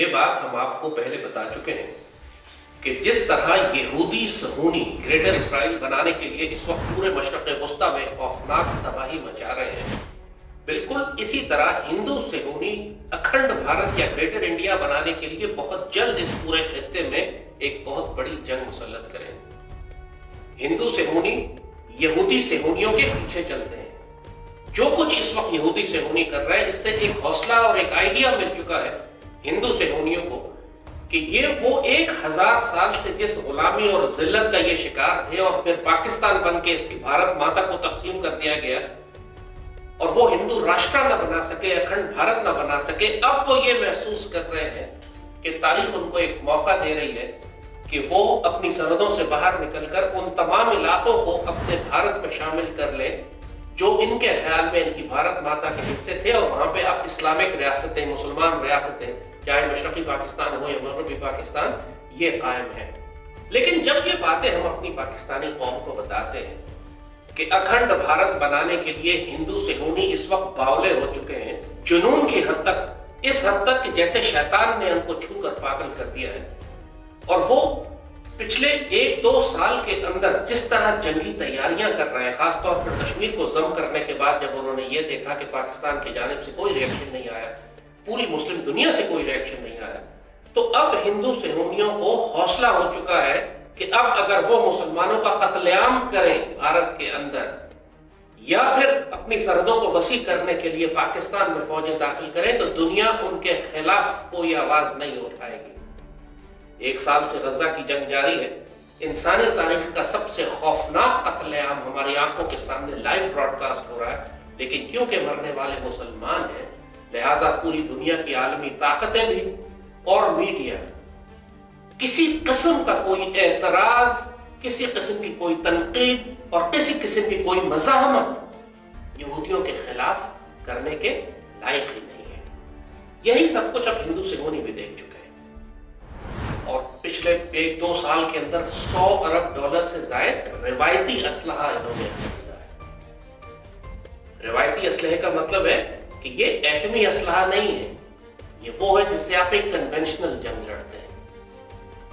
ये बात हम आपको पहले बता चुके हैं कि जिस तरह यहूदी सहूनी ग्रेटर इसराइल बनाने के लिए इस वक्त पूरे मशरक़ वस्ता में खौफनाक तबाही मचा रहे हैं, बिल्कुल इसी तरह हिंदू सहूनी अखंड भारत या ग्रेटर इंडिया बनाने के लिए बहुत जल्द इस पूरे खित्ते में एक बहुत बड़ी जंग मुसल्लत करें। हिंदू सहूनी यहूदी सहूनियों के पीछे चलते हैं। जो कुछ इस वक्त यहूदी सहूनी कर रहे हैं, इससे एक हौसला और एक आइडिया मिल चुका है हिंदू सहूनियों को कि ये वो 1000 साल से जिस गुलामी और जिल्लत का ये शिकार थे और फिर पाकिस्तान बन के इसकी भारत माता को तकसीम कर दिया गया और वो हिंदू राष्ट्र न बना सके, अखंड भारत न बना सके, अब वो ये महसूस कर रहे हैं कि तारीख उनको एक मौका दे रही है कि वो अपनी सरहदों से बाहर निकलकर उन तमाम इलाकों को अपने भारत में शामिल कर ले जो इनके ख्याल में इनकी भारत माता के हिस्से थे, और वहां पे अब इस्लामिक रियासतें, मुसलमान रियासतें, चाहे मशरक़ी पाकिस्तान हो या मगरबी पाकिस्तान, ये कायम है। लेकिन जब ये बातें हम अपनी पाकिस्तानी कौम को बताते हैं कि अखंड भारत बनाने के लिए हिंदू सहूनी इस वक्त बावले हो चुके हैं, जुनून की हद तक, इस हद तक कि जैसे शैतान ने उनको छूकर पागल कर दिया है, और वो पिछले 1-2 साल के अंदर जिस तरह जंगी तैयारियां कर रहे हैं, खासतौर पर कश्मीर को जम करने के बाद जब उन्होंने ये देखा कि पाकिस्तान की जानिब से कोई रिएक्शन नहीं आया, पूरी मुस्लिम दुनिया से कोई रिएक्शन नहीं आया, तो अब हिंदू सहूनियों को हौसला हो चुका है कि अब अगर वो मुसलमानों का कत्लेआम करें भारत के अंदर या फिर अपनी सरहदों को वसी करने के लिए पाकिस्तान में फौजें दाखिल करें, तो दुनिया उनके खिलाफ कोई आवाज नहीं उठाएगी। 1 साल से गजा की जंग जारी है। इंसानी तारीख का सबसे खौफनाक कत्लेआम हमारी आंखों के सामने लाइव ब्रॉडकास्ट हो रहा है, लेकिन क्योंकि मरने वाले मुसलमान हैं, लिहाजा पूरी दुनिया की आलमी ताकतें भी और मीडिया किसी किस्म का कोई एतराज, किसी किस्म की कोई तनकीद और किसी किस्म की कोई मज़ाहमत यहूदियों के खिलाफ करने के लायक ही नहीं है। यही सब कुछ अब हिंदू सहूनी भी देख चुके हैं, और पिछले 1-2 साल के अंदर $100 अरब से जायद रिवायती असलहा इन्होंने खरीदा है। रिवायती असलहे का मतलब है कि ये एटमी असलहा नहीं है, ये वो है जिससे आप एक कन्वेंशनल जंग लड़ते हैं।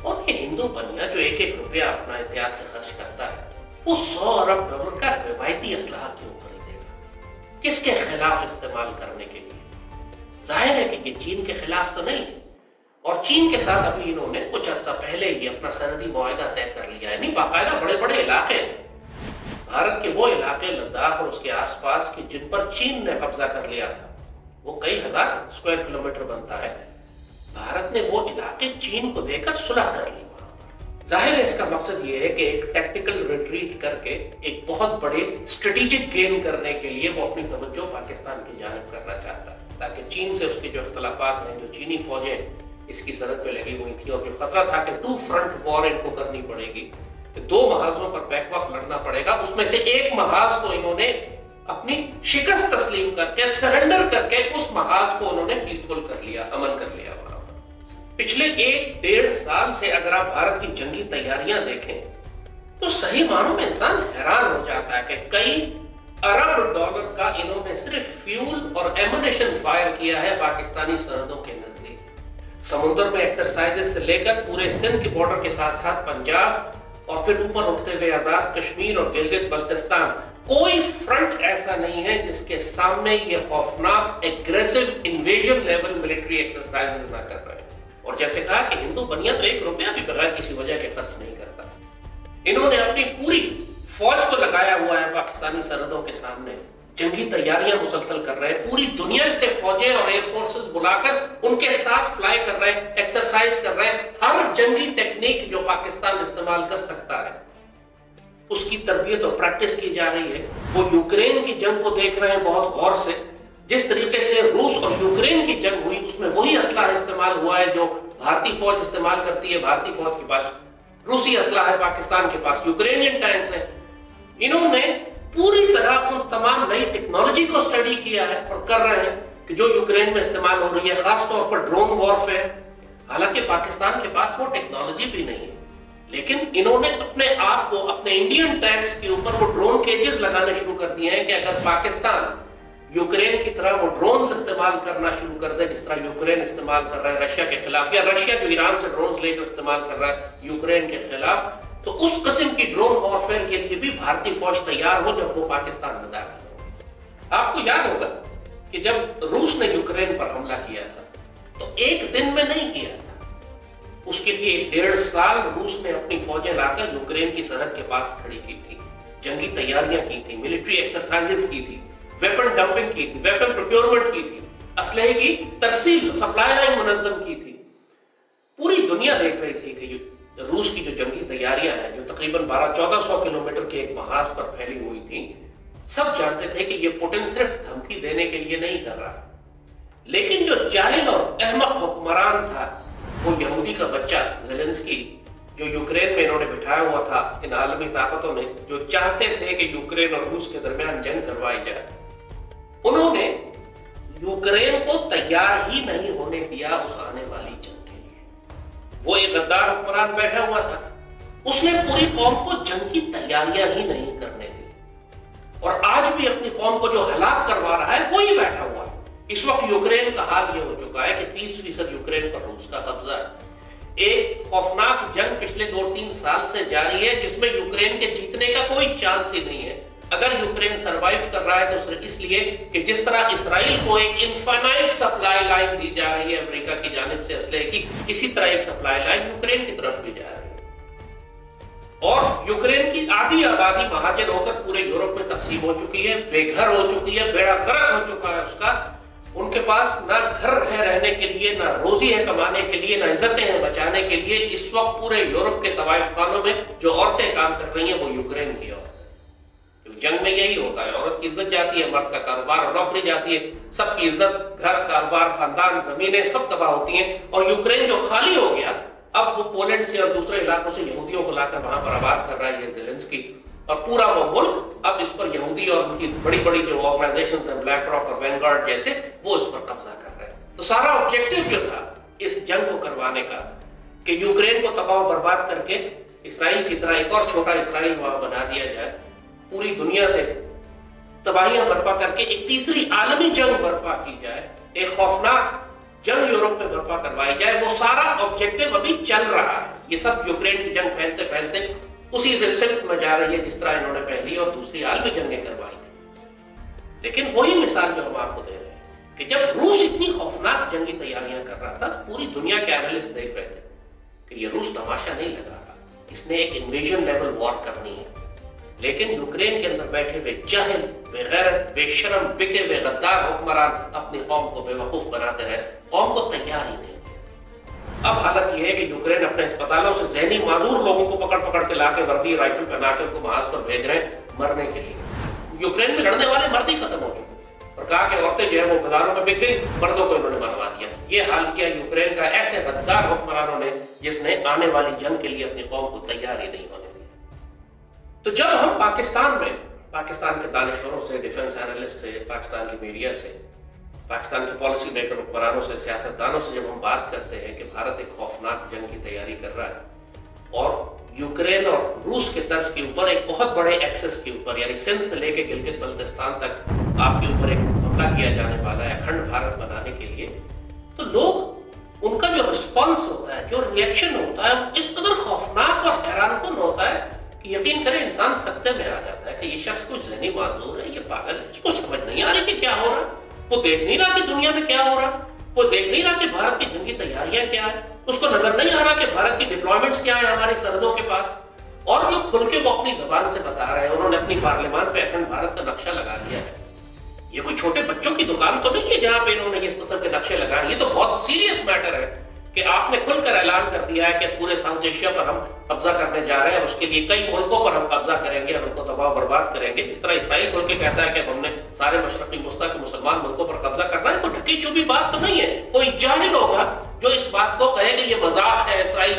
और ये हिंदू बनिया जो 1-1 रुपया अपना एहतियात से खर्च करता है, वो $100 अरब का रिवायती असलहा क्यों खरीदेगा? किसके खिलाफ इस्तेमाल करने के लिए? जाहिर है कि ये चीन के खिलाफ तो नहीं है, और चीन के साथ अभी इन्होंने कुछ अर्सा पहले ही अपना सरहदी मुआहदा तय कर लिया है। नहीं, बाकायदा बड़े बड़े इलाके, भारत के वो इलाके लद्दाख और उसके आसपास के जिन पर चीन ने कब्जा कर लिया था, वो कई हजार स्क्वायर किलोमीटर बनता है, भारत ने वो इलाके चीन को देकर सुलह कर ली। जाहिर है इसका मकसद ये है कि एक टैक्टिकल रिट्रीट करके एक बहुत बड़े स्ट्रेटेजिक गेन करने के लिए वो अपनी तवज्जो पाकिस्तान की जानिब करना चाहता है, ताकि चीन से उसके जो इख्तलाफात हैं, जो चीनी फौजें इसकी सरहद पे लगी हुई थी और जो खतरा था कि 2 फ्रंट वॉर इनको करनी पड़ेगी, 2 महाजों पर बैकवॉक लड़ना पड़ेगा, उसमें से एक महाज को इन्होंने अपनी शिकस्त तस्लीम करके, सरेंडर करके उस महाज को उन्होंने पीसफुल कर लिया, अमन कर लिया। पिछले 1-1.5 साल से अगर आप भारत की जंगी तैयारियां देखें तो सही मानों में इंसान हैरान हो जाता है कि कई $अरब का इन्होंने सिर्फ फ्यूल और एमुनेशन फायर किया है पाकिस्तानी सरहदों के नजदीक। समुद्र में एक्सरसाइजेस से लेकर पूरे सिंध के बॉर्डर के साथ साथ पंजाब और फिर ऊपर उठते हुए आजाद कश्मीर और गिलगित बल्तिस्तान, कोई फ्रंट ऐसा नहीं है जिसके सामने ये खौफनाक aggressive invasion level military exercises ना कर रहे हैं। और जैसे कहा कि हिंदू बनिया तो 1 रुपया भी बगैर किसी वजह के खर्च नहीं करता। इन्होंने अपनी पूरी फौज को लगाया हुआ है पाकिस्तानी सरहदों के सामने, जंगी तैयारियां मुसलसल कर रहे हैं, पूरी दुनिया से फौजें और एयरफोर्सेस बुलाकर उनके साथ फ्लाई कर रहे हैं, एक्सरसाइज कर रहे हैं। हर जंगी टेक्निक जो पाकिस्तान इस्तेमाल कर सकता है उसकी तरबियत और प्रैक्टिस की जा रही है। वो यूक्रेन की जंग को देख रहे हैं बहुत गौर से, जिस तरीके से रूस और यूक्रेन की जंग हुई उसमें वही असलाह इस्तेमाल हुआ है जो भारतीय फौज इस्तेमाल करती है। भारतीय फौज के पास रूसी असलाह है, पाकिस्तान के पास यूक्रेनियन टैंक्स हैं। इन्होंने पूरी तरह उन तमाम नई टेक्नोलॉजी को स्टडी किया है और कर रहे हैं कि जो यूक्रेन में इस्तेमाल हो रही है, खासतौर पर ड्रोन वॉरफेयर। हालांकि पाकिस्तान के पास वो टेक्नोलॉजी भी नहीं है, लेकिन इन्होंने अपने आप को, अपने इंडियन टैंक्स के ऊपर वो ड्रोन केजेस लगाने शुरू कर दिए हैं कि अगर पाकिस्तान यूक्रेन की तरह वो ड्रोन्स इस्तेमाल करना शुरू कर दे जिस तरह यूक्रेन इस्तेमाल कर रहा है रशिया के खिलाफ, या रशिया जो ईरान से ड्रोन्स लेकर इस्तेमाल कर रहा है यूक्रेन के खिलाफ, तो उस किस्म की ड्रोन वॉरफेयर के लिए भी भारतीय फौज तैयार हो जब वो पाकिस्तान में दाखिल हो। आपको याद होगा कि जब रूस ने यूक्रेन पर हमला किया था तो एक दिन में नहीं किया था, उसके लिए 1.5 साल रूस ने अपनी फौजें लाकर यूक्रेन की सरहद के पास खड़ी की थी, जंगी तैयारियां की थी, मिलिट्री एक्सरसाइजेस की थी, वेपन डंपिंग की थी, वेपन प्रोक्योरमेंट की थी, असलहे की तरसील सप्लाई लाइन मुनज़्ज़म की थी। पूरी दुनिया देख रही थी कि रूस की जो जंगी तैयारियां हैं जो तकरीबन 1200-1400 किलोमीटर के एक महाज पर फैली हुई थी, सब जानते थे कि ये पुतिन सिर्फ धमकी देने के लिए नहीं कर रहा। लेकिन जो जाहिल और अहमक हुक्मरान था वो यहूदी का बच्चा ज़ेलेंस्की, जो यूक्रेन में इन्होंने बिठाया हुआ था इन आलमी ताकतों ने, जो चाहते थे कि यूक्रेन और रूस के दरमियान जंग करवाई जाए, उन्होंने यूक्रेन को तैयार ही नहीं होने दिया उस आने वाली जंग के लिए। वो एक गद्दार हुक्मरान बैठा हुआ था, उसने पूरी कौम को जंग की तैयारियां ही नहीं करने दी, और आज भी अपनी कौम को जो हलाक करवा रहा है वो ही बैठा हुआ है। इस वक्त यूक्रेन का हाल ये हो चुका है कि 30% यूक्रेन पर रूस का कब्जा है। एक खौफनाक जंग पिछले 2-3 साल से जारी है जिसमें यूक्रेन के जीतने का कोई चांस ही नहीं है। अगर यूक्रेन सरवाइव कर रहा है तो सिर्फ इसलिए कि जिस तरह इसराइल को एक इनफाइनाइट सप्लाई लाइन दी जा रही है अमेरिका की जानिब से असलहे की, इसी तरह एक सप्लाई लाइन यूक्रेन की तरफ भी जा रही है। और यूक्रेन की आधी आबादी महाजर होकर पूरे यूरोप में तकसीम हो चुकी है, बेघर हो चुकी है, बेड़ा गर्क हो चुका है उसका। उनके पास ना घर है रहने के लिए, ना रोजी है कमाने के लिए, ना इज्जतें हैं बचाने के लिए। इस वक्त पूरे यूरोप के तवाइफ खानों में जो औरतें काम कर रही हैं वो यूक्रेन की औरत है। जंग में यही होता है, औरत की इज्जत जाती है, मर्द का कारोबार और नौकरी जाती है, सबकी इज्जत, घर, कारोबार, खानदान, जमीनें सब तबाह होती हैं। और यूक्रेन जो खाली हो गया, अब वो पोलैंड से और दूसरे इलाकों से यहूदियों को लाकर वहां पर आबाद कर रहा है ज़ेलेंस्की, और पूरा वो मुल्क अब इस पर यहूदी और उनकी बड़ी बड़ी जो ऑर्गेनाइजेशंस हैं, ब्लैक रॉक और वैनगार्ड जैसे, वो इस पर कब्जा कर रहे हैं। तो सारा ऑब्जेक्टिव जो था इस जंग को करवाने का कि यूक्रेन को तबाह बर्बाद करके इसराइल की तरह एक और छोटा इसराइल वहां बना दिया जाए, पूरी दुनिया से तबाहियां बर्पा करके एक तीसरी आलमी जंग बर्पा की जाए, एक खौफनाक जंग यूरोप में बर्पा करवाई जाए, वो सारा ऑब्जेक्टिव अभी चल रहा है। ये सब यूक्रेन की जंग फैलते फैलते उसी रिसेप्ट में जा रही है जिस तरह इन्होंने पहली और दूसरी आलमी जंगें करवाई थी। लेकिन वही मिसाल जो हम आपको दे रहे हैं कि जब रूस इतनी खौफनाक जंगी तैयारियां कर रहा था, पूरी दुनिया के एनालिस्ट देख रहे थे कि ये रूस तमाशा नहीं लगा रहा, इसने एक इन्वेजन लेवल वॉर करनी है। लेकिन यूक्रेन के अंदर बैठे हुए जाहिल, बेगैरत, बेशरम, बिके हुए गद्दार हुक्मरान अपनी कौम को बेवकूफ बनाते रहे, कौम को तैयार ही नहीं। अब हालत यह है कि यूक्रेन अपने अस्पतालों से जहनी माजूर लोगों को पकड़ पकड़ के लाके वर्दी राइफल पहना के उनको महाज पर भेज रहे हैं मरने के लिए। यूक्रेन में लड़ने वाले मर्द ही खत्म हो चुके और कहा कि औरतें जो है वो बाजारों में बिक गई, मर्दों को इन्होंने मरवा दिया। ये हाल किया यूक्रेन का ऐसे गद्दार हुक्मरानों ने जिसने आने वाली जंग के लिए अपनी कौम को तैयार ही नहीं होने दिया। तो जब हम पाकिस्तान में, पाकिस्तान के दानिशवरों से, डिफेंस एनालिस्ट से, पाकिस्तान की मीडिया से, पाकिस्तान के पॉलिसी मेकर हुक्मरानों से, सियासतदानों से जब हम बात करते हैं कि भारत एक खौफनाक जंग की तैयारी कर रहा है और यूक्रेन और रूस के तर्ज के ऊपर एक बहुत बड़े एक्सेस के ऊपर, यानी सिंध से लेकर गिलगित बल्तिस्तान तक आपके ऊपर एक हमला किया जाने वाला है अखंड भारत बनाने के लिए, तो लोग, उनका जो रिस्पॉन्स होता है, जो रिएक्शन होता है, इस कदर खौफनाक और हैरानकुन होता है कि यकीन करें इंसान सकते में आ जाता है कि ये शख्स कोई ज़हनी माजूर है, ये पागल है, इसको समझ नहीं आ रही कि क्या हो रहा है, वो देख नहीं रहा कि दुनिया में क्या हो रहा, वो देख नहीं रहा कि भारत की जंगी तैयारियां क्या है, उसको नजर नहीं आ रहा कि भारत की डिप्लॉयमेंट्स क्या है हमारी सरहदों के पास। और जो खुल के वो अपनी जबान से बता रहे हैं, उन्होंने अपनी पार्लियामान पे अखंड भारत का नक्शा लगा दिया है। ये कोई छोटे बच्चों की दुकान तो नहीं है जहां पे इन्होंने इस किस्म के नक्शे लगाए। ये तो बहुत सीरियस मैटर है कि आपने खुलकर ऐलान कर दिया है कि पूरे साउथ एशिया पर हम कब्जा करने जा रहे हैं, और उसके लिए कई मुल्कों पर हम कब्जा करेंगे और उनको तबाह बर्बाद करेंगे। जिस तरह इसराइल खुल के कहता है कि हमने सारे मशरक़ी वस्ता के मुसलमान मुल्कों पर कब्जा करना है, तो ढकी छुपी बात तो नहीं है। कोई जाहिल होगा जो इस बात को कहे कि ये मजाक है, इसराइल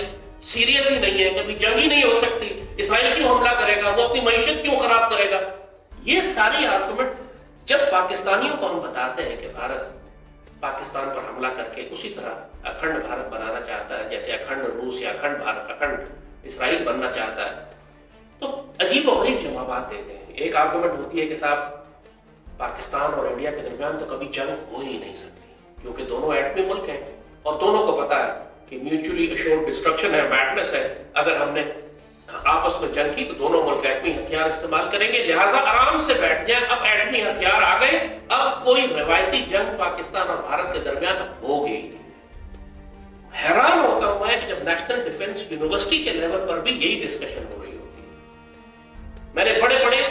सीरियस ही नहीं है, कभी जंग ही नहीं हो सकती, इसराइल क्यों हमला करेगा, वो अपनी मईशत क्यों खराब करेगा। ये सारी आर्गुमेंट जब पाकिस्तानियों को हम बताते हैं कि भारत पाकिस्तान पर हमला करके उसी तरह अखंड भारत बनाना चाहता है जैसे अखंड रूस या अखंड भारत, अखंड इसराइल बनना चाहता है, तो अजीब और गरीब जवाब देते हैं। एक आर्गुमेंट होती है कि साहब पाकिस्तान और इंडिया के दरमियान तो कभी जंग हो ही नहीं सकती, क्योंकि दोनों एटमी मुल्क हैं और दोनों को पता है कि म्यूचुअली अश्योर्ड डिस्ट्रक्शन है, मैडनेस है। अगर हमने आपस में जंग की तो दोनों मुल्क एटमी हथियार इस्तेमाल करेंगे, लिहाजा आराम से बैठ जाए। अब एटमी हथियार आ गए, अब कोई रवायती जंग पाकिस्तान और भारत के दरमियान होगी। हैरान होता हूं मैं कि जब नेशनल डिफेंस यूनिवर्सिटी के लेवल पर भी यही डिस्कशन हो रही होती है। मैंने बड़े बड़े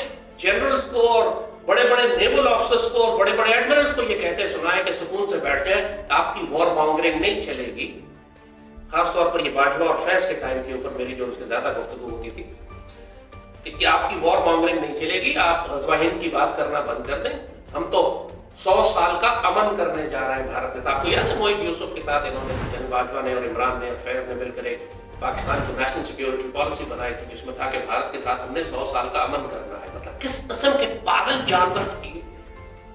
जनरल्स को और बड़े बड़े नेवल ऑफिसर्स को और बड़े बड़े एडमिरल्स को यह कहते सुना है कि सुकून से बैठ जाए, आपकी वॉर मॉन्गरिंग नहीं चलेगी। खासतौर पर ये बाजवा और फैज के टाइम के ऊपर मेरी जो उनसे ज्यादा गुफ्तगू होती थी कि आपकी वॉर मॉन्गरिंग नहीं चलेगी, आप ग़ज़वा हिंद की बात करना बंद कर दें, हम तो 100 साल का अमन करने जा रहे हैं भारत के साथ। आपको याद है मोहित यूसुफ के साथ इन्होंने, जनरल बाजवा ने और इमरान ने और फैज ने मिलकर एक पाकिस्तान की नेशनल सिक्योरिटी पॉलिसी बनाई थी जिसमें था कि भारत के साथ हमने 100 साल का अमन करना है। मतलब किस किस्म के पागल जानवर थे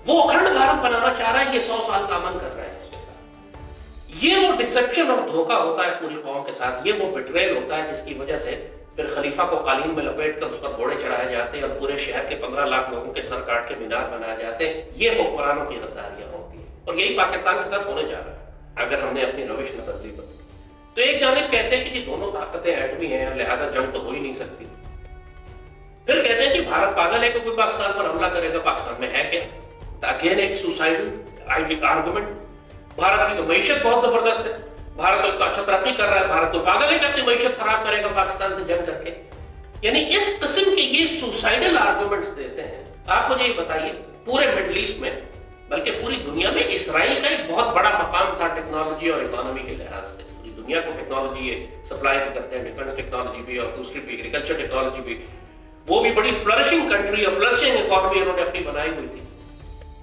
वो, अखंड भारत बनाना चाह रहा है, ये 100 साल का अमन कर रहे हैं उसके साथ। ये वो डिसेप्शन और धोखा होता है पूरी कौम के साथ, ये वो बिट्रेल होता है जिसकी वजह से फिर खलीफा को कालीन में लपेट कर उस पर घोड़े चढ़ाए जाते हैं और पूरे शहर के 15 लाख लोगों के सर काट के मीनार बनाए जाते हैं। ये हुक्मरानों की गद्दारियां होती हैं और यही पाकिस्तान के साथ होने जा रहा है अगर हमने अपनी रविश न बदली तो। एक जानिब कहते हैं कि जी दोनों ताकतें एटमी हैं, लिहाजा जंग तो हो ही नहीं सकती। फिर कहते हैं कि भारत पागल है कि कोई पाकिस्तान पर हमला करेगा, पाकिस्तान में है क्या? अगेन एक सुसाइडल आर्गुमेंट। भारत की तो मईशत बहुत जबरदस्त है, भारत तो अच्छा तरक्की कर रहा है, भारत तो पागल है कि अपनी मईशत खराब करेगा पाकिस्तान से जंग करके। यानी इस किस्म के ये सुसाइडल आर्गुमेंट्स देते हैं। आप मुझे ये बताइए, पूरे मिडिल ईस्ट में बल्कि पूरी दुनिया में इसराइल का एक बहुत बड़ा मकाम था टेक्नोलॉजी और इकोनॉमी के लिहाज से। पूरी दुनिया को टेक्नोलॉजी ये सप्लाई भी करते हैं, डिफेंस टेक्नोलॉजी भी और दूसरी भी एग्रीकल्चर टेक्नोलॉजी भी। वो भी बड़ी फ्लरिशिंग कंट्री और फ्लरिशिंग इकोनॉमी उन्होंने अपनी बनाई हुई थी।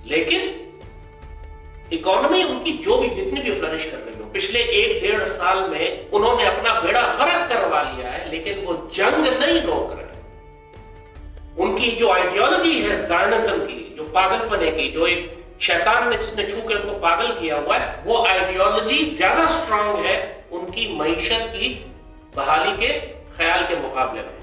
लेकिन इकोनॉमी उनकी जो भी जितनी भी फ्लरिश कर रही हो, पिछले 1-1.5 साल में उन्होंने अपना बेड़ा गर्क करवा लिया है, लेकिन वो जंग नहीं रोक रहे। उनकी जो आइडियोलॉजी है ज़ायनिज़्म की, जो पागलपने की, जो एक शैतान ने जिसने छू के उनको पागल किया हुआ है, वो आइडियोलॉजी ज्यादा स्ट्रांग है उनकी मईशत की बहाली के ख्याल के मुकाबले में।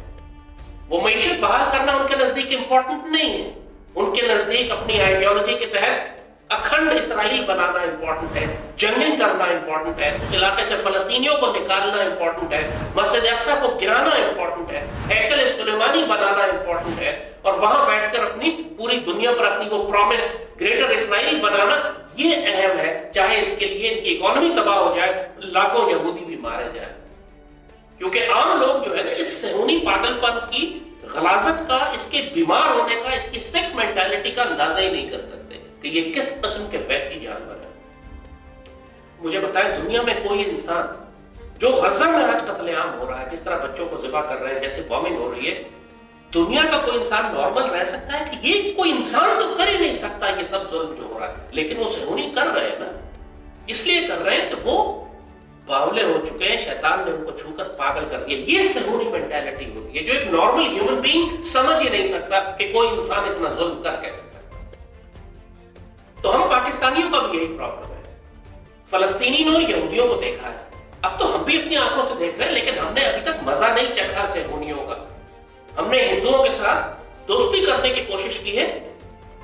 वो मईशत बहाल करना उनके नजदीक इंपॉर्टेंट नहीं है। उनके नजदीक अपनी आइडियोलॉजी के तहत अखंड इसराइल बनाना इंपॉर्टेंट है, जंगें करना इंपॉर्टेंट है, उस इलाके से फलस्तीनियों को निकालना इंपॉर्टेंट है, मस्जिद अक्सा को गिराना इंपॉर्टेंट है, हैकल सुलेमानी बनाना इंपॉर्टेंट है और वहां बैठकर अपनी पूरी दुनिया पर अपनी वो प्रॉमिस्ड ग्रेटर इसराइल बनाना ये अहम है, चाहे इसके लिए इनकी इकोनॉमी तबाह हो जाए, लाखों यहूदी भी मारे जाए। क्योंकि आम लोग जो है ना इस सहूनी पागलपन की गलाजत का, इसके बीमार होने का, इसकी सिक मेंटालिटी का अंदाजा ही नहीं कर सकते कि ये किस किस्म के वैक्टी जानवर है। मुझे बताएं, दुनिया में कोई इंसान जो गज़ा में आज कत्लेआम हो रहा है, जिस तरह बच्चों को ज़िबा कर रहे हैं, जैसे बॉम्बिंग हो रही है, दुनिया का कोई इंसान नॉर्मल रह सकता है कि ये कोई इंसान तो कर ही नहीं सकता ये सब जुल्म जो हो रहा है, लेकिन वो सहूनी कर रहे हैं ना, इसलिए कर रहे हैं कि वो बावले हो चुके हैं, शैतान ने उनको छूकर पागल कर दिया। ये सहूनी मेंटालिटी होती है जो एक नॉर्मल ह्यूमन बीइंग समझ ही नहीं सकता कि कोई इंसान इतना जुल्म कर कैसे सकता। तो हम पाकिस्तानियों का भी यही प्रॉब्लम है। फलस्तीनियों और यहूदियों को देखा है, अब तो हम भी अपनी आंखों से देख रहे हैं, लेकिन हमने अभी तक मजा नहीं चखा सहूनियों का। हमने हिंदुओं के साथ दोस्ती करने की कोशिश की है,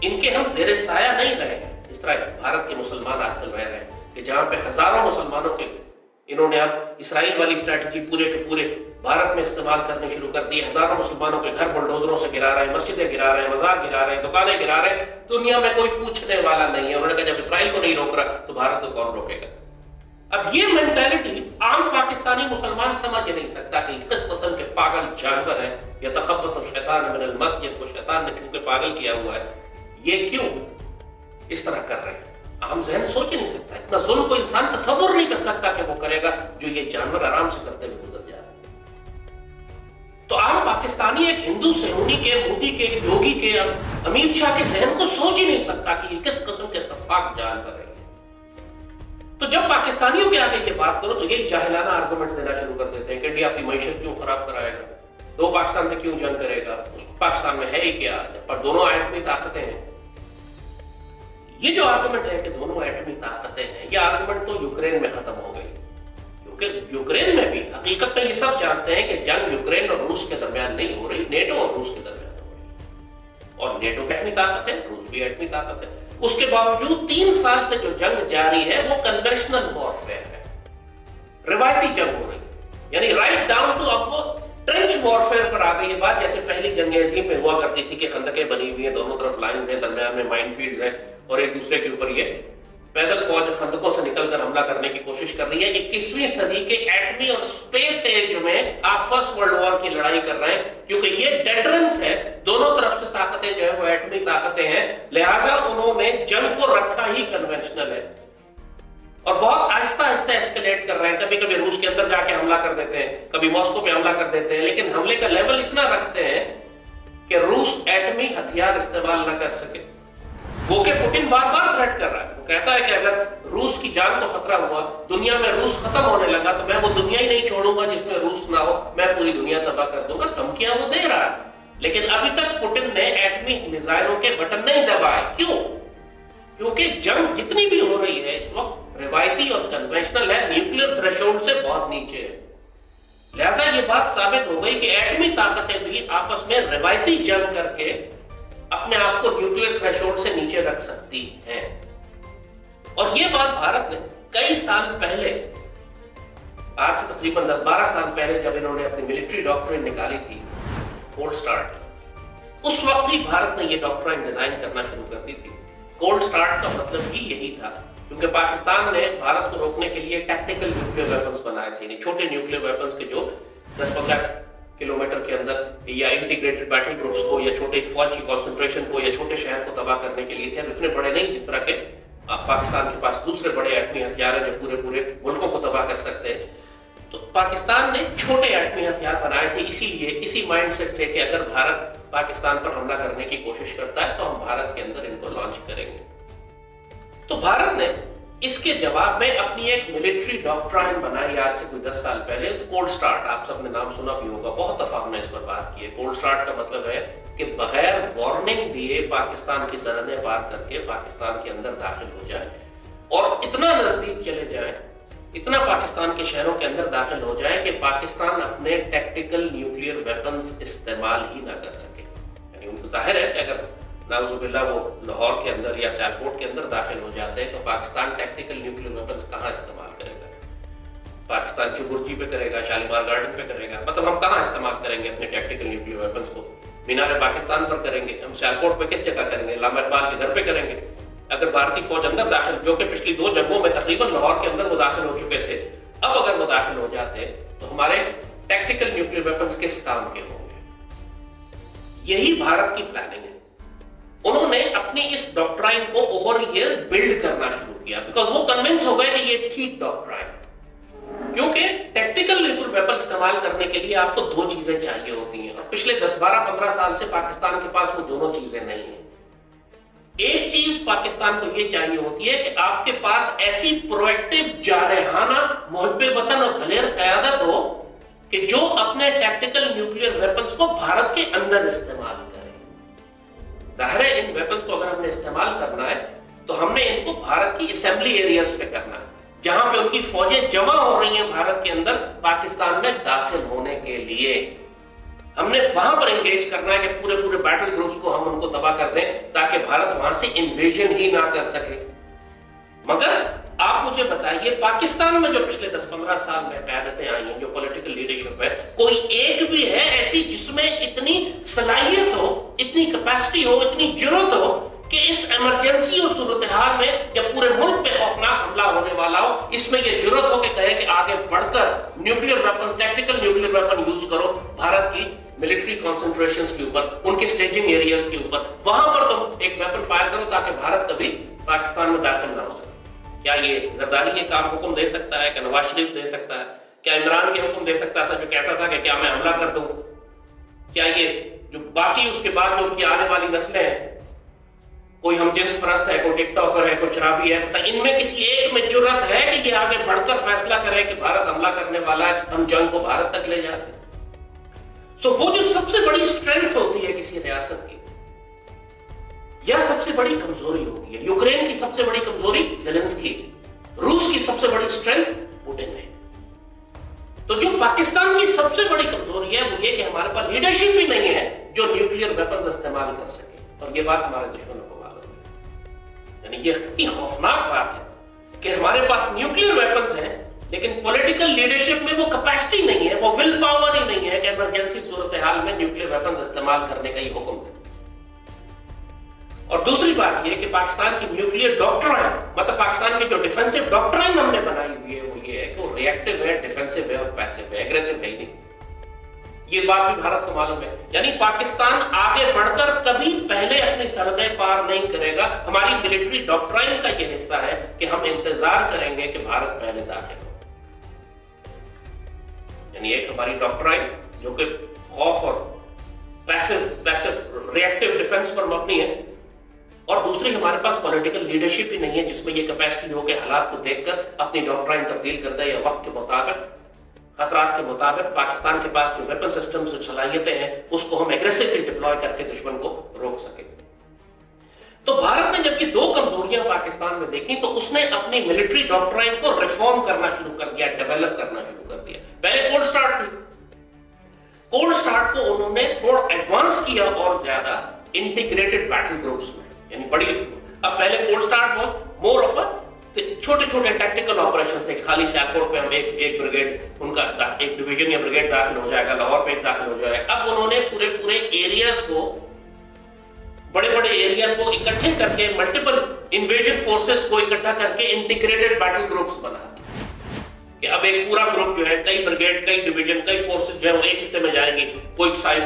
इनके हम ज़ेरे साया नहीं रहे। इस तरह भारत के मुसलमान आजकल रह रहे हैं कि जहां पे हजारों मुसलमानों के इन्होंने अब इसराइल वाली स्ट्रैटेजी पूरे के पूरे भारत में इस्तेमाल करनी शुरू कर दी। हजारों मुसलमानों के घर बुलडोजरों से गिरा रहे हैं, मस्जिदें गिरा रहे हैं, मजार गिरा रहे हैं, दुकानें गिरा रहे हैं। दुनिया में कोई पूछने वाला नहीं है। उन्होंने कहा जब इसराइल को नहीं रोक रहा तो भारत को कौन रोकेगा। अब ये मेंटालिटी आम पाकिस्तानी मुसलमान समझ नहीं सकता कि किस किस्म के पागल जानवर है। या तखब्बत शैतान मिनल मस्जिद को शैतान ने छू के पागल किया हुआ है, ये क्यों इस तरह कर रहे हैं। आम जहन सोच ही नहीं सकता, इतना जुल्म कोई इंसान तसव्वुर नहीं कर सकता कि वो करेगा जो ये जानवर आराम से करते हुए गुजर जा रहे हैं। तो आम पाकिस्तानी एक हिंदू सहूनी के, मोदी के, योगी के, अमित शाह के जहन को सोच ही नहीं सकता कि ये किस किस्म के सफाक जानवर है। तो जब पाकिस्तानियों के आगे ये बात करो तो यही जाहिलाना आर्गुमेंट देना शुरू कर देते हैं कि इंडिया अपनी मईशत क्यों खराब कराएगा, तो पाकिस्तान से क्यों जंग करेगा, पाकिस्तान में है ही क्या, पर दोनों एटमी ताकतें हैं। ये जो आर्गुमेंट है कि दोनों एटमी ताकतें हैं, ये आर्गुमेंट तो यूक्रेन में खत्म हो गई। क्योंकि यूक्रेन में भी हकीकत में ये सब जानते हैं कि जंग यूक्रेन और रूस के दरमियान नहीं हो रही, नेटो और रूस के दरमियान हो रही। और नेटो की एटमी ताकत है, रूस भी एटमी ताकत है। उसके बावजूद 3 साल से जो जंग जारी है वो कन्वेंशनल वॉरफेयर है, रिवायती जंग हो रही है, यानी राइट डाउन टू अब वो ट्रेंच वॉरफेयर पर आ गई है बात। जैसे पहली जंग अज़ीम में हुआ करती थी कि खंदकें बनी हुई हैं, दोनों तरफ लाइंस हैं, दरमियान में माइनफील्ड्स हैं और एक दूसरे के ऊपर ये पैदल फौज खंदकों से निकलकर हमला करने की कोशिश कर रही है। 21वीं सदी के एटमी और स्पेस एज में आप फर्स्ट वर्ल्ड वॉर की लड़ाई कर रहे हैं, क्योंकि ये डेटरेंस है, दोनों तरफ से ताकतें जो है वो एटमी ताकतें हैं, लिहाजा उन्होंने जंग को रखा ही कन्वेंशनल है और बहुत आहिस्ता आहिस्ता एस्केलेट कर रहे हैं। कभी कभी रूस के अंदर जाके हमला कर देते हैं, कभी मॉस्को पे हमला कर देते हैं, लेकिन हमले का लेवल इतना रखते हैं कि रूस एटमी हथियार इस्तेमाल न कर सके। वो के पुतिन बार बार थ्रेट कर रहा है, वो कहता है कि अगर रूस की जान को खतरा हुआ, दुनिया में रूस खत्म होने लगा, तो मैं वो दुनिया ही नहीं छोड़ूंगा जिसमें रूस ना हो, मैं पूरी दुनिया तबाह कर दूंगा। धमकियां वो दे रहा है, लेकिन अभी तक पुतिन ने एटमी मिसाइलों के बटन नहीं दबाए। क्यों? क्योंकि जंग जितनी भी हो रही है इस वक्त रिवायती और कन्वेंशनल है, न्यूक्लियर थ्रेशोल्ड से बहुत नीचे है। लिहाजा ये बात साबित हो गई कि एटमी ताकतें भी आपस में रिवायती जंग करके अपने आप को न्यूक्लियर थ्रेशोल्ड से नीचे रख सकती हैं। और ये बात भारत ने कई साल पहले, आज से तकरीबन 10-12 साल पहले जब इन्होंने अपनी मिलिट्री डॉक्ट्रिन निकाली थी कोल्ड स्टार्ट, उस वक्त ही भारत ने ये डॉक्ट्रिन डिजाइन करना शुरू कर दी थी। कोल्ड स्टार्ट का मतलब भी यही था, क्योंकि पाकिस्तान ने भारत को रोकने के लिए टैक्टिकल न्यूक्लियर वेपन्स बनाए थे, छोटे न्यूक्लियर वेपन्स के जो 10-15 किलोमीटर के अंदर या इंटीग्रेटेड बैटल ग्रुप्स को या छोटे फौज की कॉन्सेंट्रेशन को या छोटे शहर को तबाह करने के लिए थे। इतने बड़े नहीं जिस तरह के पाकिस्तान के पास दूसरे बड़े एटमी हथियार हैं जो पूरे पूरे मुल्कों को तबाह कर सकते हैं। तो पाकिस्तान ने छोटे एटमी हथियार बनाए थे, इसीलिए इसी माइंडसेट थे कि अगर भारत पाकिस्तान पर हमला करने की कोशिश करता है तो हम भारत के अंदर इनको लॉन्च करेंगे। तो भारत ने इसके जवाब में अपनी एक मिलिट्री डॉक्ट्राइन बनाई आज से कुछ 10 साल पहले, तो कोल्ड स्टार्ट, आप सबने नाम सुना भी होगा, बहुत दफा हमने इस पर बात की है। कोल्ड स्टार्ट का मतलब है कि बगैर वार्निंग दिए पाकिस्तान की सरहदें पार करके पाकिस्तान के अंदर दाखिल हो जाए और इतना नजदीक चले जाए, इतना पाकिस्तान के शहरों के अंदर दाखिल हो जाए कि पाकिस्तान अपने टैक्टिकल न्यूक्लियर वेपन्स इस्तेमाल ही ना कर सके। यानी उनको जाहिर है कि अगर नाउजुबिल्लाह वो लाहौर के अंदर या सियालकोट के अंदर दाखिल हो जाते हैं तो पाकिस्तान टैक्टिकल न्यूक्लियर वेपन्स कहाँ इस्तेमाल करेगा? पाकिस्तान चुबुर्जी पे करेगा, शालीमार गार्डन पे करेगा, मतलब हम कहाँ इस्तेमाल करेंगे अपने टैक्टिकल न्यूक्लियर वेपन्स को? मीनार पाकिस्तान पर करेंगे, हम सियालकोट पे किस जगह करेंगे? अल्लामा इकबाल के घर पे करेंगे। अगर भारतीय फौज अंदर दाखिल, जो कि पिछली 2 जंगों में तकरीबन लाहौर के अंदर वो दाखिल हो चुके थे, अब अगर वो दाखिल हो जाते तो हमारे टैक्टिकल न्यूक्लियर वेपन्स किस काम के होंगे? यही भारत की प्लानिंग है। उन्होंने अपनी इस डॉक्ट्राइन को ओवर ईयर्स बिल्ड करना शुरू किया, बिकॉज वो कन्विंस हो गए कि ये ठीक डॉक्ट्राइन, क्योंकि टैक्टिकल न्यूक्लियर वेपन इस्तेमाल करने के लिए आपको 2 चीजें चाहिए होती हैं और पिछले 10-12-15 साल से पाकिस्तान के पास वो दोनों चीजें नहीं है। एक चीज पाकिस्तान को ये चाहिए होती है कि आपके पास ऐसी प्रोएक्टिव, जारहाना, मुहब्बे वतन और दलेर क़यादत हो कि जो अपने टैक्टिकल न्यूक्लियर वेपन्स को भारत के अंदर इस्तेमाल करे। जाहिर है इन वेपन्स को अगर हमने इस्तेमाल करना है तो हमने इनको भारत की असेंबली एरियाज पे करना है, जहां पे उनकी फौजें जमा हो रही हैं भारत के अंदर पाकिस्तान में दाखिल होने के लिए। हमने वहां पर एंगेज करना है कि पूरे पूरे बैटल ग्रुप्स को हम उनको तबाह कर दें ताकि भारत वहां से इन्वेजन ही ना कर सके। मगर आप मुझे बताइए, पाकिस्तान में जो पिछले 10-15 साल में क़यादतें आई हैं, जो पॉलिटिकल लीडरशिप है, कोई एक भी है ऐसी जिसमें इतनी सलाहियत हो, इतनी कैपेसिटी हो, इतनी जुर्रत हो कि इस इमरजेंसी और सूरत हाल में जब पूरे मुल्क पे खौफनाक हमला होने वाला हो, इसमें यह जुर्रत हो कि कहे कि आगे बढ़कर nuclear weapon, tactical nuclear weapon use करो भारत की मिलिट्री कॉन्सेंट्रेशंस के ऊपर, उनके स्टेजिंग एरियाज के ऊपर, वहां पर तुम एक वेपन फायर करो ताकि भारत कभी पाकिस्तान में दाखिल ना हो सके। क्या ये जरदारी ये काम हुक्म दे सकता है? क्या नवाज शरीफ दे सकता है? क्या इमरान ये हुक्म दे सकता था जो कहता था कि क्या मैं हमला कर दूं? क्या ये जो बाकी उसके बाद जो उनकी आने वाली नस्लें हैं, कोई हम जिन्स परस्त है, कोई टिकटॉकर है, कोई शराबी है, पता इनमें किसी एक में जुर्रत है कि ये आगे बढ़कर फैसला करे कि भारत हमला करने वाला है, हम जंग को भारत तक ले जाते? सो वो जो सबसे बड़ी स्ट्रेंथ होती है किसी रियासत की या सबसे बड़ी कमजोरी होती है, यूक्रेन की सबसे बड़ी कमजोरी ज़ेलेंस्की, रूस की सबसे बड़ी स्ट्रेंथ पुतिन है। तो जो पाकिस्तान की सबसे बड़ी कमजोरी है वो ये कि हमारे पास लीडरशिप भी नहीं है जो न्यूक्लियर वेपन्स इस्तेमाल कर सके। और ये बात हमारे दुश्मनों को मालूम है। यानी ये इतनी खौफनाक बात है कि हमारे पास न्यूक्लियर वेपन्स हैं, लेकिन पॉलिटिकल लीडरशिप में वो कैपेसिटी नहीं है, वो विल पावर ही नहीं है कि इमरजेंसी सूरत हाल में न्यूक्लियर वेपन्स इस्तेमाल करने का ही हुक्म दे। और दूसरी बात ये कि पाकिस्तान की न्यूक्लियर डॉक्ट्राइन, मतलब पाकिस्तान की जो डिफेंसिव डॉक्ट्राइन हमने बनाई हुई है, वो ये है कि वो रिएक्टिव है, डिफेंसिव है और पैसिव है, एग्रेसिव है ही नहीं। ये बात भी भारत को मालूम है। यानी पाकिस्तान आगे बढ़कर कभी पहले अपनी सरहदें पार नहीं करेगा। हमारी मिलिट्री डॉक्ट्राइन का ये हिस्सा है कि हम इंतजार करेंगे कि भारत पहले दाखिल हो। यानी एक हमारी डॉक्ट्राइन जो कि खौफ और पैसिव रिएक्टिव डिफेंस पर मबनी है, और दूसरी हमारे पास पॉलिटिकल लीडरशिप ही नहीं है जिसमें ये कैपेसिटी हो के हालात को देखकर अपनी डॉक्ट्राइन तब्दील कर दे या वक्त के मुताबिक, खतरात के मुताबिक पाकिस्तान के पास जो वेपन सिस्टम्स, जो सलाहियतें हैं, उसको हम एग्रेसिवली डिप्लॉय करके दुश्मन को रोक सके। तो भारत ने जब ये दो कमजोरियां पाकिस्तान में देखी तो उसने अपनी मिलिट्री डॉक्ट्राइन को रिफॉर्म करना शुरू कर दिया, डेवलप करना शुरू कर दिया। पहले कोल्ड स्टार्ट थी, कोल्ड स्टार्ट को उन्होंने थोड़ा एडवांस किया और ज्यादा इंटीग्रेटेड बैटल ग्रुप्स में, यानी बड़ी, अब पहले cold start was more of a छोटे छोटे टैक्टिकल ऑपरेशन थे। खाली सियालकोट पे हम एक ब्रिगेड, उनका एक डिवीजन या ब्रिगेड दाखिल हो जाएगा, लाहौर पे एक दाखिल हो जाएगा। अब उन्होंने पूरे एरियाज को, बड़े बड़े एरियाज को इकट्ठे करके, मल्टीपल इन्वेजन फोर्सेस को इकट्ठा करके इंटीग्रेटेड बैटल ग्रुप्स बना दिए कि अब एक पूरा ग्रुप जो है, कई ब्रिगेड, कई डिवीजन, कई फोर्सेस जो है वो एक हिस्से में जाएंगे। कोई साइड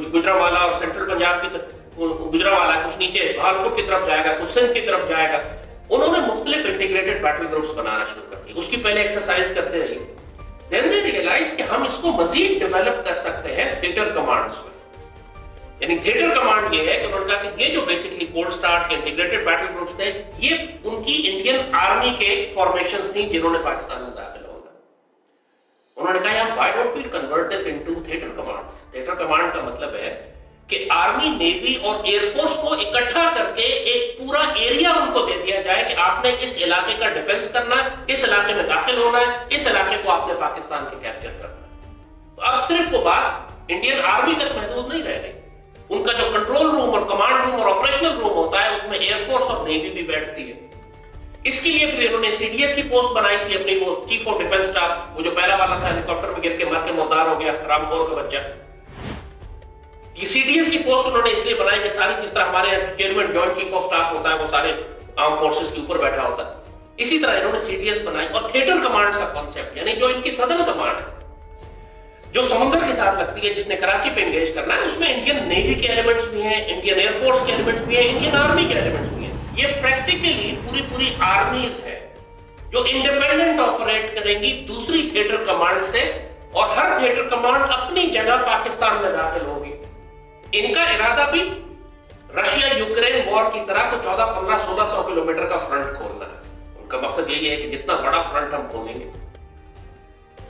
गुजरांवाला और सेंट्रल पंजाब की गुजरांवाला, कुछ नीचे भागलपुर की तरफ जाएगा, कुछ सिंध की तरफ जाएगा। उन्होंने मुख्तलिफ इंटीग्रेटेड बैटल ग्रुप्स बनाना शुरू कर दिए। उसकी पहले एक्सरसाइज करते रहिए। देन दे रियलाइज कि हम इसको मजीद डेवलप कर सकते हैं थिएटर कमांड्स में। यानी थिएटर कमांड ये है कि उन्होंने कहा कि ये जो बेसिकली कोल्ड स्टार्ट के इंटीग्रेटेड बैटल ग्रुप्स थे, ये उनकी इंडियन आर्मी के फॉर्मेशंस थी जिन्होंने पाकिस्तान में दाखिल होना। उन्होंने कहा यार why don't we convert this into theatre commands. Theatre command का मतलब है कि आर्मी, नेवी और एयरफोर्स को इकट्ठा करके एक पूरा एरिया उनको दे दिया जाए कि आपने इस इलाके का डिफेंस करना है, इस इलाके में दाखिल होना है, इस इलाके को आपने पाकिस्तान के कैप्चर करना है। तो अब सिर्फ वो बात इंडियन आर्मी तक महदूद नहीं रह गई। उनका जो कंट्रोल रूम और कमांड रूम और ऑपरेशनल रूम होता है, उसमें एयरफोर्स और नेवी भी बैठती है। इसके लिए फिर इन्होंने सीडीएस की पोस्ट बनाई थी अपनी, वो चीफ ऑफ डिफेंस स्टाफ, वो जो पहला वाला था हेलीकॉप्टर में गिर के मर के मुर्दार हो गया, रामखोर का बच्चा। ये सीडीएस की पोस्ट उन्होंने इसलिए बनाई कि सारी, जिस तरह हमारे chairman joint chief of staff होता है, वो सारे आर्म फोर्सेस के ऊपर बैठा होता है, इसी तरह इन्होंने सीडीएस बनाई। और थिएटर कमांड का कॉन्सेप्ट, यानी जो इनकी सदर्न कमांड है, जो समुद्र के साथ लगती है, जिसने कराची पे एंगेज करना है, उसमें इंडियन नेवी के एलिमेंट्स भी हैं, इंडियन एयरफोर्स के एलिमेंट्स भी हैं, इंडियन आर्मी के एलिमेंट्स भी हैं। ये प्रैक्टिकली पूरी आर्मीज है जो इंडिपेंडेंट ऑपरेट करेंगी दूसरी थिएटर कमांड से, और हर थिएटर कमांड अपनी जगह पाकिस्तान में दाखिल होगी। इनका इरादा भी रशिया यूक्रेन वॉर की तरह को 1400-1500-1600 किलोमीटर का फ्रंट खोलना है। उनका मकसद यही है कि जितना बड़ा फ्रंट हम खोलेंगे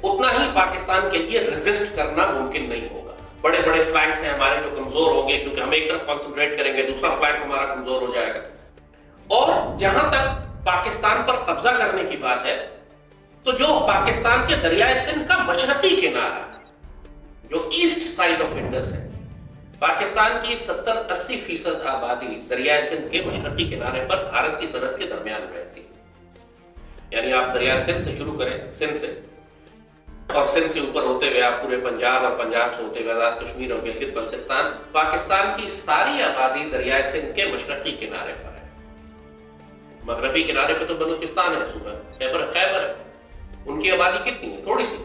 उतना ही पाकिस्तान के लिए रेजिस्ट करना मुमकिन नहीं होगा। बड़े बड़े फ्लैंक्स हैं हमारे जो कमजोर होंगे, क्योंकि हम एक तरफ कॉन्सेंट्रेट करेंगे, दूसरा फ्लैंक हमारा कमजोर हो जाएगा। और जहां तक पाकिस्तान पर कब्जा करने की बात है, तो जो पाकिस्तान के दरियाए सिंध का मशरकी किनारा, जो ईस्ट साइड ऑफ इंडस है, पाकिस्तान की 70-80% आबादी दरियाए सिंध के मशरकी किनारे पर भारत की सरहद के दरमियान रहती है। यानी आप दरियाए सिंध से शुरू करें, सिंध से, और सिंध से ऊपर होते हुए आप पूरे पंजाब, और पंजाब से होते हुए आजाद कश्मीर और गिलगित बल्तिस्तान, पाकिस्तान की सारी आबादी दरियाए सिंध के मशरकी किनारे पर है। मगरबी किनारे पर तो बलूचिस्तान है, सूबा खैबर है, उनकी आबादी कितनी है? थोड़ी सी।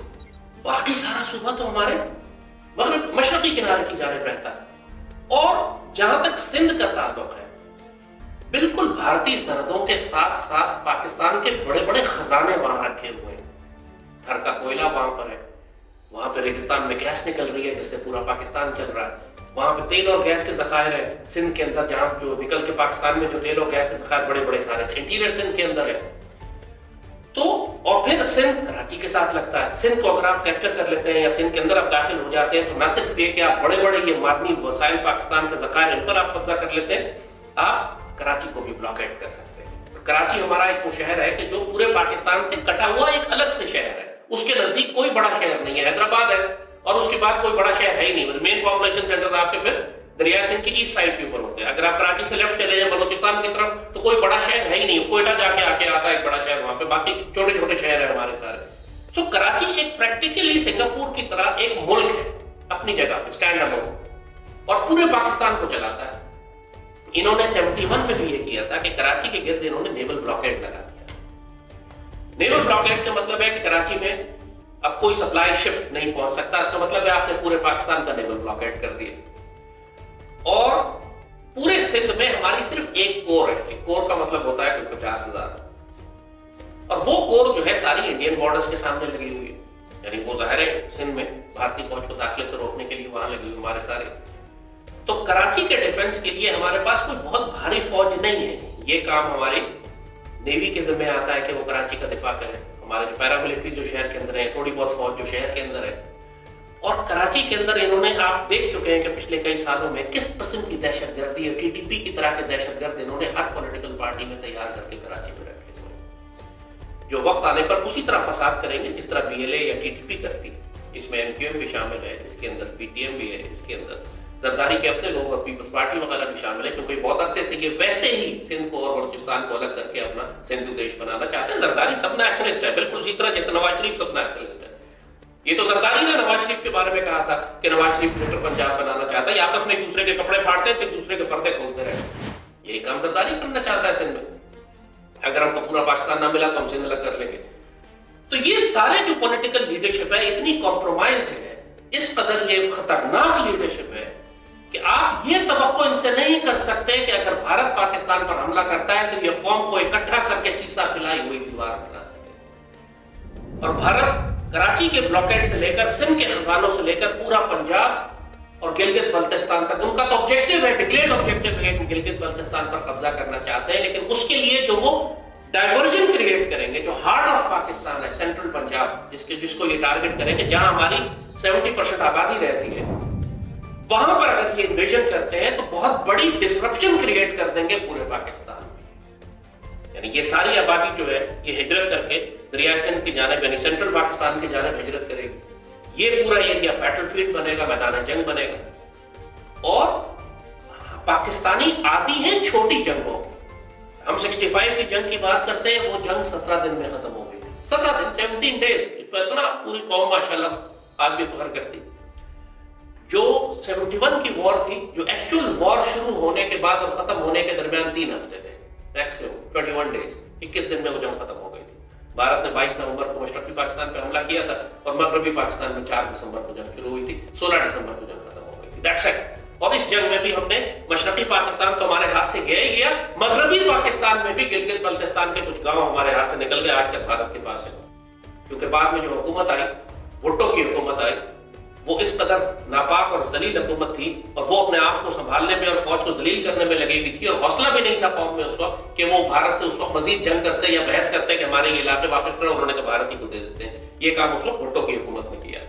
बाकी सारा सूबा तो हमारे मगरब मशरकी किनारे की जानिब रहता है। और जहां तक सिंध का ताल्लुक है, बिल्कुल भारतीय सरहदों के साथ साथ पाकिस्तान के बड़े बड़े खजाने वहां रखे हुए हैं। थर का कोयला वहां पर है, वहां पे रेगिस्तान में गैस निकल रही है जिससे पूरा पाकिस्तान चल रहा है। वहां पे तेल और गैस के जखायर है सिंध के अंदर, जहां जो निकल के पाकिस्तान में जो तेल और गैस के जखायर बड़े बड़े सारे इंटीरियर सिंध के अंदर है। तो और फिर सिंध कराची के साथ लगता है। सिंध को अगर आप कैप्चर कर लेते हैं या सिंध के अंदर आप दाखिल हो जाते हैं, तो न सिर्फ ये कि आप बड़े बड़े ये मादनी वसाइल पाकिस्तान के जखायर, इन पर आप कब्जा कर लेते हैं, आप कराची को भी ब्लॉकेट कर सकते हैं। कराची हमारा एक वो शहर है कि जो पूरे पाकिस्तान से कटा हुआ एक अलग से शहर है, उसके नजदीक कोई बड़ा शहर नहीं है। हैदराबाद है और उसके बाद कोई बड़ा शहर है ही नहीं। मेन पॉपुलेशन सेंटर्स आपके फिर दरिया सिंध की ईस्ट साइड के ऊपर होते हैं। अगर आप कराची से लेफ्ट चले जाए बलोचिस्तान की तरफ तो कोई बड़ा शहर है ही नहीं, कोयटा जाके आके आता है एक बड़ा शहर, वहां पे बाकी छोटे छोटे शहर है हमारे सारे। तो कराची एक प्रैक्टिकली सिंगापुर की तरह एक मुल्क है अपनी जगह पे, स्टैंड अलोन, और पूरे पाकिस्तान को चलाता है। इन्होंने 71 में भी ये किया था कि कराची के गिर्द इन्होंने नेवल ब्लॉकेड लगा दिया। नेवल ब्लॉकेड का मतलब है कि कराची में अब कोई सप्लाई शिप नहीं पहुंच सकता, इसका मतलब है आपने पूरे पाकिस्तान का नेवल ब्लॉकेड कर दिया। और पूरे सिंध में हमारी सिर्फ एक कोर है, एक कोर का मतलब होता है कि 50,000, और वो कोर जो है सारी इंडियन बॉर्डर्स के सामने लगी हुई है, यानी वो जाहिर है सिंध में भारतीय फौज को दाखिले से रोकने के लिए वहां लगी हुई हमारे सारे। तो कराची के डिफेंस के लिए हमारे पास कोई बहुत भारी फौज नहीं है, ये काम हमारी नेवी के जिम्मे आता है कि वो कराची का दिफा करे। हमारे जो पैरामिलिट्री जो शहर के अंदर है, थोड़ी बहुत फौज जो शहर के अंदर है, और कराची के अंदर इन्होंने, आप देख चुके हैं कि पिछले कई सालों में किस किस्म की दहशतगर्दी है, टीटीपी की तरह के दहशतगर्द इन्होंने हर पॉलिटिकल पार्टी में तैयार करके कराची में रखे हुए हैं, जो वक्त आने पर उसी तरह फसाद करेंगे जिस तरह बीएलए या टीटीपी करती है। इसमें एमक्यूएम भी शामिल है, इसके अंदर पीटीएम भी है, इसके अंदर जरदारी के अपने लोग और पीपल्स पार्टी वगैरह भी शामिल है, क्योंकि बहुत अरसे से ये वैसे ही सिंध को और बलूचिस्तान को अलग करके अपना सिंधु देश बनाना चाहते हैं। जरदारी सब नेशनलिस्ट है, बिल्कुल उसी तरह जैसे नवाज शरीफ सब नेशनलिस्ट है। ये तो जरदारी ने नवाज शरीफ के बारे में कहा था कि नवाज शरीफ ग्रेटर पंजाब बनाना चाहता है, आपस में एक दूसरे के कपड़े फाड़ते थे, एक दूसरे के पर्दे खोलते रहे। यही काम जरदारी करना चाहता है सिंध में। अगर हमको पूरा पाकिस्तान ना मिला तो हम सिंध अलग कर लेंगे। तो ये सारे जो पॉलिटिकल लीडरशिप है इतनी कॉम्प्रोमाइज्ड है, इस कदर ये खतरनाक लीडरशिप है कि आप ये तवक्को इनसे नहीं कर सकते कि अगर भारत पाकिस्तान पर हमला करता है तो ये कौम को इकट्ठा करके सीसा पिलाई हुई दीवार बना सके। और भारत कराची के ब्लॉकेड से लेकर सिंध के खजानों से लेकर पूरा पंजाब और गिलगित बल्तिस्तान तक, उनका तो ऑब्जेक्टिव है, डिक्लेयर्ड ऑब्जेक्टिव है कि गिलगित बल्तिस्तान पर कब्जा करना चाहते हैं, लेकिन उसके लिए जो वो डाइवर्जन क्रिएट करेंगे, जो हार्ट ऑफ पाकिस्तान है सेंट्रल पंजाब, जिसको ये टारगेट करेंगे, जहां हमारी 70% आबादी रहती है, वहां पर अगर ये इन्वेजन करते हैं तो बहुत बड़ी डिसरप्शन क्रिएट कर देंगे पूरे पाकिस्तान में। यानी ये सारी आबादी जो है ये हिजरत करके दरिया सिंध की जानिब यानी सेंट्रल पाकिस्तान की जानिब हिजरत करेगी। ये पूरा एरिया बैटलफील्ड बनेगा, मैदान जंग बनेगा। और पाकिस्तानी आदी हैं छोटी जंगों की। हम 65 की जंग की बात करते हैं, वो जंग 17 दिन में खत्म हो गई। 17 दिन, 17 डेज, इतना पूरी कौम माशाल्लाह आज भी फख्र करती। जो 71 की वॉर थी, जो एक्चुअल वॉर शुरू होने के बाद और खत्म होने के दरमियान 3 हफ्ते थे, मैक्सिमम 21 डेज, 21 दिन में वो जंग खत्म हो गई थी। भारत ने 22 नवंबर को मशरकी पाकिस्तान पे हमला किया था और मगरबी पाकिस्तान में 4 दिसंबर को जंग शुरू हुई थी, 16 दिसंबर को जंग खत्म हो गई थी। That's it. और इस जंग में भी हमने मशरकी पाकिस्तान तो हमारे हाथ से गया ही गया, मगरबी पाकिस्तान में भी गिलगित बल्तिस्तान के कुछ गांव हमारे हाथ से निकल गए, आज तक भारत के पास है। क्योंकि बाद में जो हुकूमत आई, भुट्टो की हुकूमत आई, वो इस कदर नापाक और जलील हुकूमत थी और वो अपने आप को संभालने में और फौज को जलील करने में लगी हुई थी, और हौसला भी नहीं था कौम में उस वक्त कि वो भारत से उस वक्त मजीद जंग करते या बहस करते कि हमारे इलाके वापस करो। उन्होंने कहा भारत ही को दे देते हैं। ये काम उस वक्त भुट्टो की हुकूमत ने किया।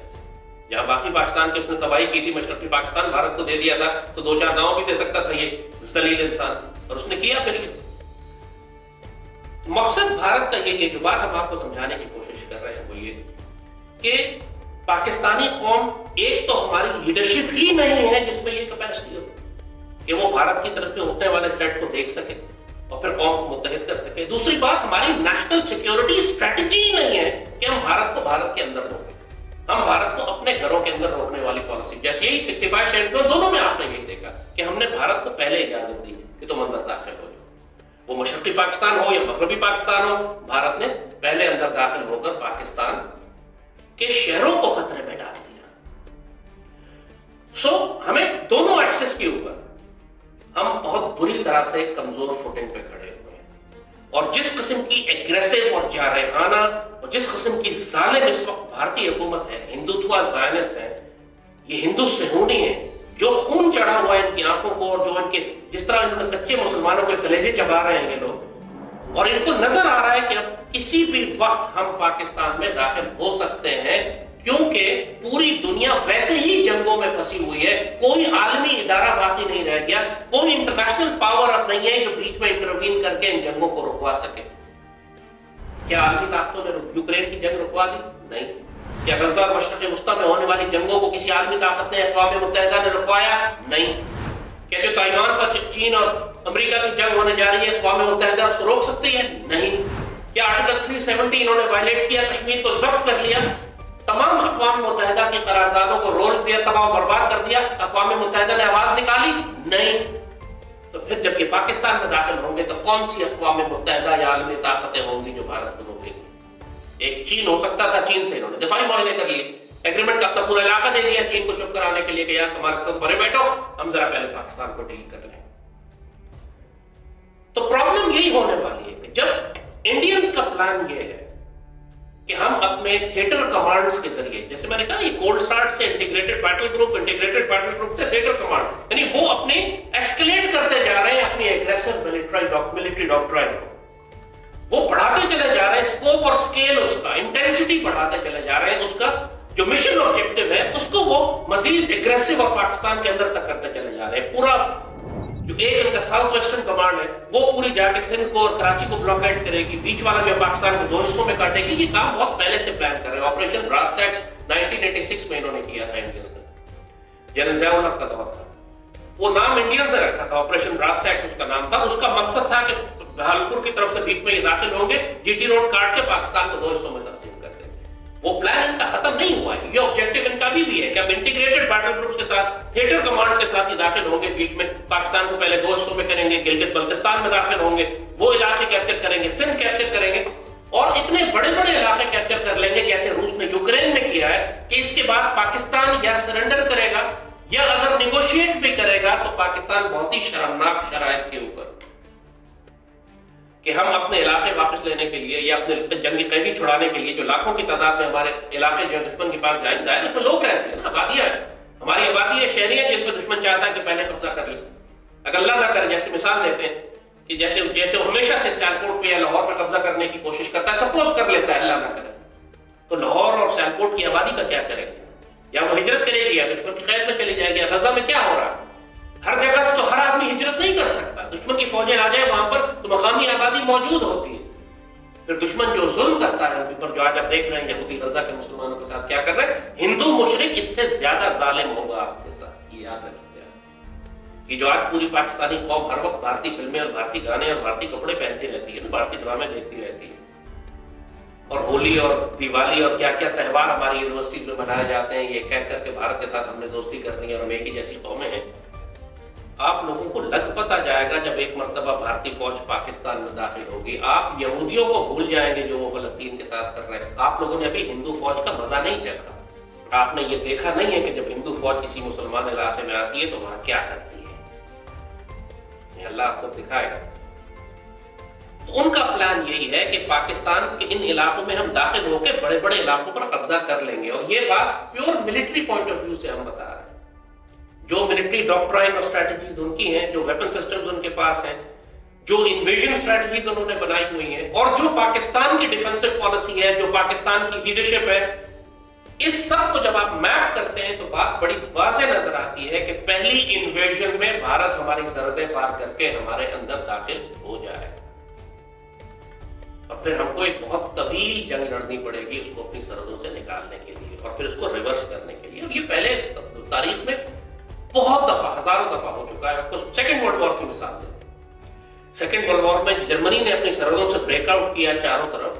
जहां बाकी पाकिस्तान की उसने तबाही की थी, मशरकी पाकिस्तान भारत को दे दिया था तो 2-4 गांव भी दे सकता था ये जलील इंसान, और उसने किया। फिर मकसद भारत का ये, जो बात हम आपको समझाने की कोशिश कर रहे हैं वो ये कि पाकिस्तानी कौम एक तो हमारी लीडरशिप ही नहीं है जिसमें ये कैपेसिटी हो कि वो भारत की तरफ से होने वाले थ्रेट को देख सके और फिर कौम को मुत्तहिद कर सके। दूसरी बात, हमारी नेशनल सिक्योरिटी स्ट्रेटजी नहीं है कि हम भारत को भारत के अंदर रोकें, हम भारत को अपने घरों के अंदर रोकने वाली पॉलिसी। जैसे यही 65 सेंटर दोनों में आपने यही देखा कि हमने भारत को पहले इजाजत दी कि तुम अंदर दाखिल हो जाओ। वो मशरकी पाकिस्तान हो या मगरबी पाकिस्तान हो, भारत ने पहले अंदर दाखिल होकर पाकिस्तान के शहरों को खतरे में डाल दिया। हमें दोनों एक्सेस के ऊपर हम बहुत बुरी तरह से कमजोर फुटिंग पे खड़े हुए हैं। और जिस किस्म की एग्रेसिव और जारहाना और जिस किस्म की जालिम इस वक्त भारतीय हुकूमत है, हिंदुत्व ज़ायनिस्ट है, ये हिंदू सहूनी है, जो खून चढ़ा हुआ है इनकी आंखों को, और जो इनके जिस तरह इन्होंने कच्चे मुसलमानों के कलेजे चबा रहे हैं ये लोग, और इनको नजर आ रहा है कि अब किसी भी वक्त हम पाकिस्तान में दाखिल हो सकते हैं, क्योंकि पूरी दुनिया वैसे ही जंगों में फंसी हुई है। कोई आलमी इदारा बाकी नहीं रह गया, कोई इंटरनेशनल पावर अब नहीं है जो बीच में इंटरवीन करके इन जंगों को रुकवा सके। क्या आलमी ताकतों ने यूक्रेन की जंग रुकवा दी? नहीं। क्या गज़ा और मशरिक़ वस्ता में होने वाली जंगों को किसी आलमी ताकत ने, अक़वाम मुत्तहिदा ने रुकवाया? नहीं। क्या जो ताइवान पर चीन और अमेरिका की जंग होने जा रही है अक़वाम मुत्तहिदा उसको रोक सकती है? नहीं। क्या आर्टिकल 370 इन्होंने वायलेट किया, कश्मीर को जब्त कर लिया, तमाम अक़वाम मुत्तहिदा की करारदादों को रोल दिया, तबाह बर्बाद कर दिया, अक़वाम मुत्तहिदा ने आवाज निकाली? नहीं। तो फिर जब ये पाकिस्तान में दाखिल होंगे तो कौन सी अक़वाम मुत्तहिदा या आलमी ताकतें होंगी जो भारत को रोकेंगी? एक चीन हो सकता था, चीन से इन्होंने दिफाई मामले कर लिए, एग्रीमेंट का अपना पूरा इलाका दे दिया चीन को चुप कराने के लिए कि यार तुम्हारे तुम परे बैठो, हम जरा पहले पाकिस्तान को डील कर लें। तो प्रॉब्लम यही होने वाली है कि जब इंडियंस का प्लान ये है कि हम अपने थिएटर कमांड्स के जरिए, जैसे मैंने कहा ये कोल्ड स्टार्ट से इंटीग्रेटेड बैटल ग्रुप से थिएटर कमांड, यानी वो अपने एस्केलेट करते जा रहे हैं अपनी एग्रेसिव मिलिट्री डॉक्ट्राइन को, वो बढ़ाते चले जा रहे हैं, स्कोप और स्केल उसका, इंटेंसिटी बढ़ाते चले जा रहे हैं, उसका जो मिशन ऑब्जेक्टिव है उसको वो मजीद एग्रेसिव और पाकिस्तान के अंदर तक करते चले जा रहे हैं। पूरा जो एक इनका साउथ वेस्टर्न कमांड है वो पूरी जाके सिंध को और कराची को ब्लॉकेट करेगी, बीच वाला जो पाकिस्तान को 2 हिस्सों में काटेगी। ये काम बहुत पहले से प्लान कर रहे हैं। ऑपरेशन ब्रास टैक्स 1986 में इन्होंने किया था इंडियंस ने, जनरल ज़िया-उल-हक का दौर था, वो नाम इंडियन ने रखा था, ऑपरेशन ब्रास टैक्स उसका नाम था। उसका मकसद था कि बहालपुर की तरफ से बीच में ये दाखिल होंगे, जीटी रोड काट के पाकिस्तान को 2 हिस्सों में तकसीम कर देंगे। वो प्लान इनका खत्म नहीं हुआ है, ये ऑब्जेक्टिव इनका भी है कि अब इंटीग्रेटेड बैटल ग्रुप्स के साथ, थिएटर कमांड के साथ ही दाखिल होंगे, बीच में पाकिस्तान को पहले 2 हिस्सों में करेंगे, गिलगित बल्तिस्तान में दाखिल होंगे, वो इलाके कैप्चर करेंगे, सिंध कैप्चर करेंगे और इतने बड़े बड़े इलाके कैप्चर कर लेंगे जैसे रूस ने यूक्रेन में किया है कि इसके बाद पाकिस्तान या सरेंडर करेगा या अगर निगोशिएट भी करेगा तो पाकिस्तान बहुत ही शर्मनाक शराइत के ऊपर कि हम अपने इलाके वापस लेने के लिए या अपने जंगी कैदी छुड़ाने के लिए जो लाखों की तादाद में हमारे इलाके जो दुश्मन के पास जाएंगे, जाए उसमें लोग रहते हैं ना, आबादियां हैं, हमारी आबादी है, शहरी है, जिन पर दुश्मन चाहता है कि पहले कब्जा कर ले। अगर अल्लाह ना करे, जैसे मिसाल देते हैं कि जैसे वो हमेशा से सियालकोट पे या लाहौर पे कब्जा करने की कोशिश करता है, सपोज कर लेता है अल्लाह ना करे, तो लाहौर और सियालकोट की आबादी का क्या करेंगे? या वो हिजरत करेगी या दुश्मन की कैद में चली जाएगी। गजा में क्या हो रहा है? हर जगह से तो हर आदमी हिजरत नहीं कर सकता, दुश्मन की फौजें आ जाए वहां पर तो मकामी आबादी मौजूद होती है। फिर दुश्मन जो जुल्म करता है उनके ऊपर, जो आज आप देख रहे हैं यहूदी गजा के मुसलमानों के साथ क्या कर रहे हैं, हिंदू मुशरिक इससे ज्यादा जालिम होगा आपके साथ, ये याद रखिएगा। कि जो आज पूरी पाकिस्तानी कौम हर वक्त भारतीय फिल्में और भारतीय गाने और भारतीय कपड़े पहनती रहती है, भारतीय ड्रामे देखती रहती है, और होली और दिवाली और क्या क्या त्यौहार हमारी यूनिवर्सिटीज में मनाए जाते हैं, ये कह करके भारत के साथ हमने दोस्ती करनी है और हम एक ही जैसी कौमें हैं। आप लोगों को लग पता जाएगा जब एक मर्तबा भारतीय फौज पाकिस्तान में दाखिल होगी, आप यहूदियों को भूल जाएंगे जो वो फलस्तीन के साथ कर रहे हैं। आप लोगों ने अभी हिंदू फौज का मजा नहीं चखा, आपने ये देखा नहीं है कि जब हिंदू फौज किसी मुसलमान इलाके में आती है तो वहां क्या करती है, अल्लाह आपको दिखाएगा। तो उनका प्लान यही है कि पाकिस्तान के इन इलाकों में हम दाखिल होकर बड़े बड़े इलाकों पर कब्जा कर लेंगे, और ये बात pure military point of view से हम बता रहे हैं। जो मिलिट्री डॉक्ट्राइन और स्ट्रेटजीज उनकी हैं, जो वेपन सिस्टम्स उनके पास हैं, जो इन्वेजन स्ट्रेटजीज उन्होंने बनाई हुई हैं, और जो पाकिस्तान की डिफेंसिव पॉलिसी है, जो पाकिस्तान की लीडरशिप है, इस सब को जब आप मैप करते हैं तो बात बड़ी वाज़ेह नजर आती है कि पहली इन्वेजन में भारत हमारी सरहदें पार करके हमारे अंदर दाखिल हो जाएगा, और फिर हमको एक बहुत तवील जंग लड़नी पड़ेगी उसको अपनी सरहदों से निकालने के लिए और फिर उसको रिवर्स करने के लिए। और ये पहले तारीख में बहुत दफा, हजारों दफा हो चुका है। आपको सेकेंड वर्ल्ड वॉर की मिसाल देते हैं। सेकेंड वर्ल्ड वॉर में जर्मनी ने अपनी सरहदों से ब्रेकआउट किया चारों तरफ,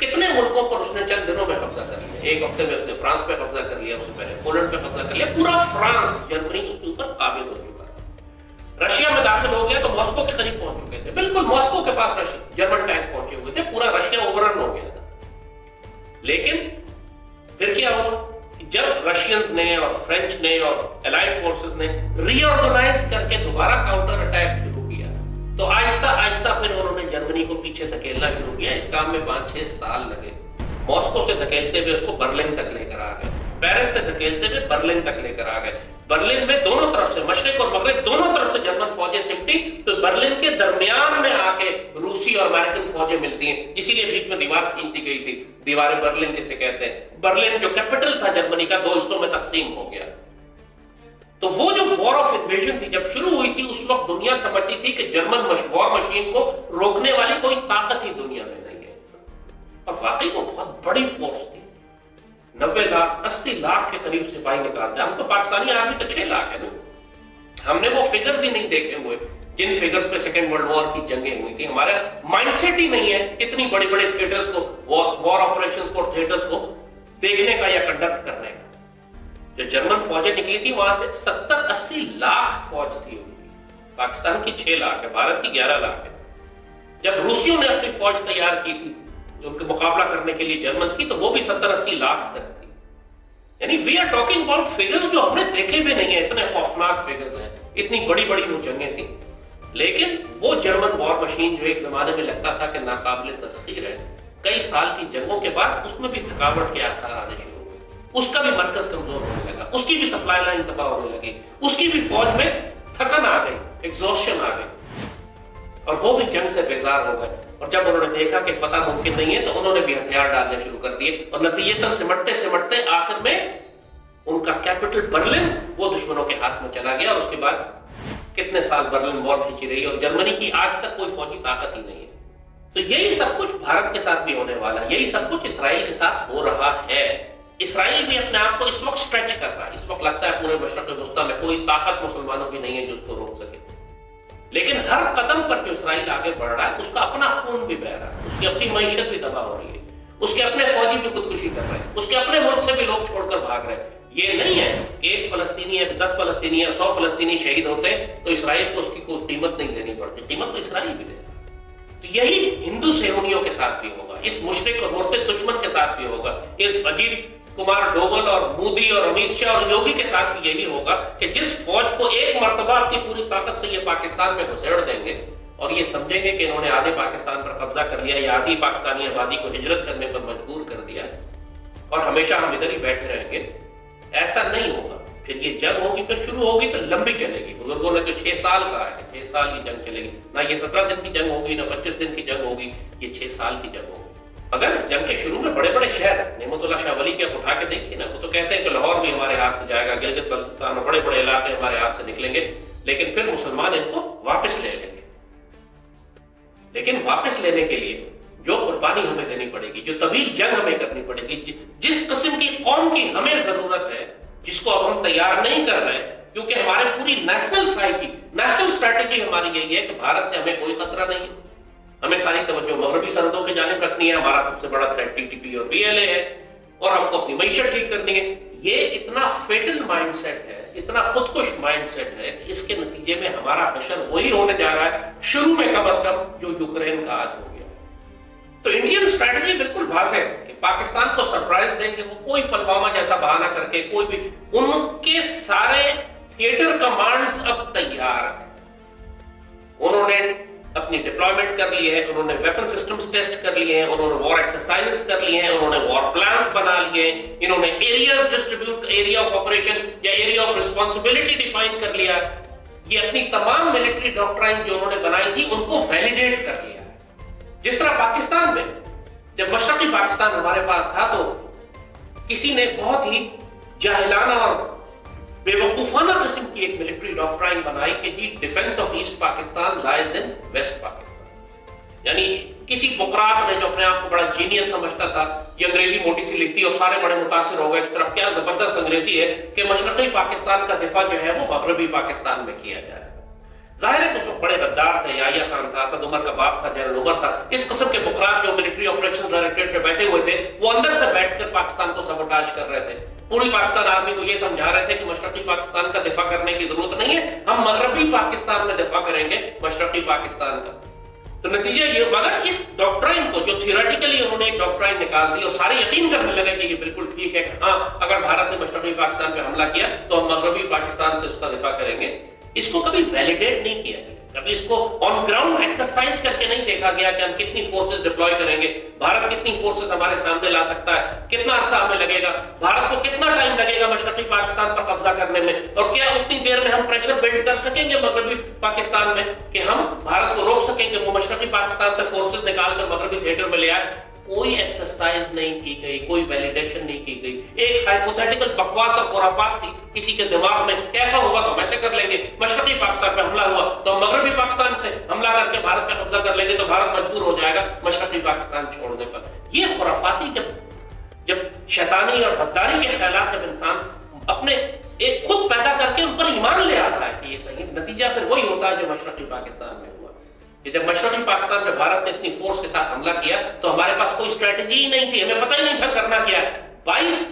कितने मुल्कों पर उसने चंद दिनों में कब्जा कर लिया। एक हफ्ते में उसने फ्रांस पे कब्जा कर लिया, उससे पहले पोलैंड पे कब्जा कर लिया, पूरा फ्रांस जर्मनी उसके ऊपर काबिज हो चुका है। रशिया में दाखिल हो गया तो मॉस्को के करीब पहुंच चुके थे, बिल्कुल मॉस्को के पास जर्मन टैंक पहुंचे हुए थे, पूरा रशिया ओवररन हो गया था। लेकिन फिर क्या हुआ, जब रशियंस ने और फ्रेंच ने और एलाइड फोर्सेस ने रीऑर्गेनाइज करके दोबारा काउंटर अटैक शुरू किया, तो आहिस्ता आहिस्ता फिर उन्होंने जर्मनी को पीछे धकेलना शुरू किया। इस काम में 5-6 साल लगे। मॉस्को से धकेलते हुए उसको बर्लिन तक लेकर आ गए, पेरिस से धकेलते हुए बर्लिन तक लेकर आ गए। बर्लिन में दोनों तरफ से, मशरिक और मगरिब दोनों तरफ से जर्मन फौजें सिमटी, तो बर्लिन के दरमियान में आके रूसी और अमेरिकन फौजें मिलती हैं, इसीलिए बीच में दीवार खींची गई थी, दीवार बर्लिन जिसे कहते हैं। बर्लिन जो कैपिटल था जर्मनी का 2 हिस्सों में तकसीम हो गया। तो वो जो वॉर ऑफ इन्वेजन थी जब शुरू हुई थी, उस वक्त दुनिया समझती थी कि जर्मन वॉर मशीन को रोकने वाली कोई ताकत ही दुनिया में नहीं है, और वाकई वो बहुत बड़ी फोर्स थी। 90 लाख 80 लाख के करीब सिपाही निकालते, हम तो पाकिस्तानी आर्मी तो 6 लाख है ना, हमने वो फिगर्स ही नहीं देखे हुए जिन फिगर्स पे सेकेंड वर्ल्ड वॉर की जंगें हुई थी। हमारा माइंडसेट ही नहीं है इतनी बड़ी बड़े थिएटर्स को, वॉर ऑपरेशंस को और थिएटर्स को देखने का या कंडक्ट करने का। जो जर्मन फौजें निकली थी वहां से 70-80 लाख फौज थी उनकी। पाकिस्तान की 6 लाख है, भारत की 11 लाख है। जब रूसियों ने अपनी फौज तैयार की थी उनके मुकाबला करने के लिए जर्मन की, तो वो भी 70-80 लाख तक थी। यानी we are talking about figures जो हमने देखे भी नहीं है, इतने खौफनाक फिगर्स हैं, इतनी बड़ी बड़ी वो जंगें थी। लेकिन वो जर्मन वॉर मशीन जो एक जमाने में लगता था कि नाकाबिले तस्खीर है, कई साल की जंगों के बाद उसमें भी थकावट के आसार आने शुरू हुए, उसका भी मरकज कमजोर होने लगा, उसकी भी सप्लाई लाइन तबाह होने लगी, उसकी भी फौज में थकन आ गई, एग्जॉस्शन आ गई, और वो भी जंग से बेजार हो गए। और जब उन्होंने देखा कि फतह मुमकिन नहीं है, तो उन्होंने भी हथियार डालने शुरू कर दिए, और नतीजतन सिमटते सिमटते आखिर में उनका कैपिटल बर्लिन वो दुश्मनों के हाथ में चला गया। और उसके बाद कितने साल बर्लिन वॉर खींची रही, और जर्मनी की आज तक कोई फौजी ताकत ही नहीं है। तो यही सब कुछ भारत के साथ भी होने वाला है, यही सब कुछ इसराइल के साथ हो रहा है। इसराइल भी अपने आप को इस वक्त स्ट्रेच कर रहा है। इस वक्त लगता है पूरे मशरक़ वस्ता में कोई ताकत मुसलमानों की नहीं है जो उसको रोक सके। लेकिन हर कदम पर जो इसराइल आगे बढ़ रहा है, उसका अपना खून भी बह रहा है, उसकी अपनी मईशत भी तबाह हो रही है, उसके अपने फौजी भी खुदकुशी कर रहे हैं, उसके अपने मुल्क से भी लोग छोड़कर भाग रहे हैं। ये नहीं है कि एक फलस्तीनी या 10 फलस्तीनी या 100 फलस्तीनी शहीद होते तो इसराइल को उसकी कोई कीमत नहीं देनी पड़ती, कीमत तो इसराइल भी देगा। तो यही हिंदू सेहूनियों के साथ भी होगा, इस मुशरिक और मुर्तिद दुश्मन के साथ भी होगा, इस अजीत कुमार डोवल और मोदी और अमित शाह और योगी के साथ भी यही होगा कि जिस फौज को एक मर्तबा अपनी पूरी ताकत से ये पाकिस्तान में घुसेड़ देंगे और ये समझेंगे कि इन्होंने आधे पाकिस्तान पर कब्जा कर लिया या आधी पाकिस्तानी आबादी को हिजरत करने पर मजबूर कर दिया और हमेशा हम इधर ही बैठे रहेंगे, ऐसा नहीं होगा। फिर ये जंग होगी, फिर शुरू होगी तो लंबी चलेगी। बुजुर्गों ने तो 6 साल कहा है, 6 साल की जंग चलेगी। ना ये 17 दिन की जंग होगी, ना 25 दिन की जंग होगी, ये 6 साल की जंग होगी। अगर इस जंग के शुरू में बड़े बड़े शहर, नेमतुल्लाह शाह वली के आप उठा के देखिए ना, वो तो कहते हैं कि लाहौर भी हमारे हाथ से जाएगा, गिलगित बल्तिस्तान और बड़े बड़े इलाके हमारे हाथ से निकलेंगे, लेकिन फिर मुसलमान इनको वापस ले लेंगे। लेकिन वापस लेने के लिए जो कुर्बानी हमें देनी पड़ेगी, जो तवील जंग हमें करनी पड़ेगी, जिस किस्म की कौम की हमें जरूरत है, जिसको अब हम तैयार नहीं कर रहे, क्योंकि हमारे पूरी नेशनल साइकी, नेशनल स्ट्रैटेजी हमारी यही है कि भारत से हमें कोई खतरा नहीं है, हमें सारी तवज्जो मगरबी सरहदों के जानिब रखनी है, हमारा सबसे बड़ा थ्रेट टीटीपी और बीएलए है, और हमको अपनी मईशत ठीक करनी है। ये इतना फेटल माइंडसेट है, इतना खुदकुश माइंडसेट है कि इसके नतीजे में हमारा हशर वही होने जा रहा है, शुरू में कम अज कम जो यूक्रेन का आज हो गया। तो इंडियन स्ट्रैटेजी बिल्कुल वाज़ेह है कि पाकिस्तान को सरप्राइज देंगे, वो कोई पुलवामा जैसा बहाना करके, कोई भी, उनके सारे थिएटर कमांड्स अब तैयार हैं। उन्होंने अपनी डिप्लॉयमेंट कर ली है, उन्होंने वेपन सिस्टम्स टेस्ट कर लिए हैं, उन्होंने वॉर एक्सरसाइजेस कर लिए हैं, उन्होंने वॉर प्लान्स बना लिए, इन्होंने areas distribute, area of operation या एरिया ऑफ रिस्पांसिबिलिटी डिफाइन कर लिया। ये अपनी तमाम मिलिट्री डॉक्ट्राइन जो उन्होंने बनाई थी उनको वैलिडेट कर लिया। जिस तरह पाकिस्तान में जब मशरकी पाकिस्तान हमारे पास था तो किसी ने बहुत ही जाहिलाना और बेवकूफाना किस्म की एक मिलिट्री डॉक्ट्राइन बनाई कि the defence of East Pakistan lies in West Pakistan. यानी किसी बुकरात ने जो अपने आप को बड़ा जीनियस समझता था, ये अंग्रेजी मोटी सी लिखती और सारे बड़े मुतासिर हो गए, इस तरफ क्या जबरदस्त अंग्रेजी है कि मशरकी पाकिस्तान का दिफा जो है वो मगरबी पाकिस्तान में किया जाए। जाहिर है कुछ बड़े गद्दार थे, याहिया खान था, असद उमर का बाप था, जनरल उमर था, इस किस्म के बुकरात जो मिलिट्री ऑपरेशन डायरेक्टरेट पे बैठे हुए थे, वो अंदर से बैठकर पाकिस्तान को सबोटाज कर रहे थे। पूरी पाकिस्तान आर्मी को ये समझा रहे थे कि मशरकी पाकिस्तान का दिफा करने की जरूरत नहीं है, हम मगरबी पाकिस्तान में दिफा करेंगे मशरकी पाकिस्तान का। तो नतीजा ये, मगर इस डॉक्ट्राइन को जो थियोरेटिकली उन्होंने एक डॉक्ट्राइन निकाल दी और सारे यकीन करने लगे कि ये बिल्कुल ठीक है कि हाँ, अगर भारत ने मशरकी पाकिस्तान पे हमला किया तो हम मगरबी पाकिस्तान से उसका दिफा करेंगे। इसको कभी वैलिडेट नहीं किया गया, कभी इसको ऑन ग्राउंड एक्सरसाइज करके नहीं देखा गया कि हम कितनी फोर्सेस डिप्लॉय करेंगे, भारत कितनी फोर्सेस हमारे सामने ला सकता है, कितना अरसा हमें लगेगा, भारत को कितना टाइम लगेगा मशरकी पाकिस्तान पर कब्जा करने में, और क्या उतनी देर में हम प्रेशर बिल्ड कर सकेंगे मगरबी पाकिस्तान में कि हम भारत को रोक सकेंगे वो मशरकी पाकिस्तान से फोर्सेस निकालकर मगरबी थिएटर में ले आए। कोई एक्सरसाइज नहीं की गई, कोई वैलिडेशन नहीं की गई। एक हाइपोथेटिकल बकवास और खुराफात थी किसी के दिमाग में, कैसा होगा तो हम ऐसे कर लेंगे, मशरकी पाकिस्तान पे हमला हुआ तो हम मगरबी पाकिस्तान से हमला करके भारत पे कब्जा कर लेंगे तो भारत मजबूर हो जाएगा मशरकी पाकिस्तान छोड़ने पर। ये खुराफाती जब शैतानी और गद्दारी के ख्यालात जब इंसान अपने एक खुद पैदा कर करके उन पर ईमान ले आता है कि ये सही। नतीजा फिर वही होता है जो मशरकी पाकिस्तान में हुआ कि जब मशरकी पाकिस्तान में भारत ने इतनी फोर्स के साथ हमला किया तो हमारे पास कोई स्ट्रेटेजी ही नहीं थी, हमें पता ही नहीं था करना क्या है। 22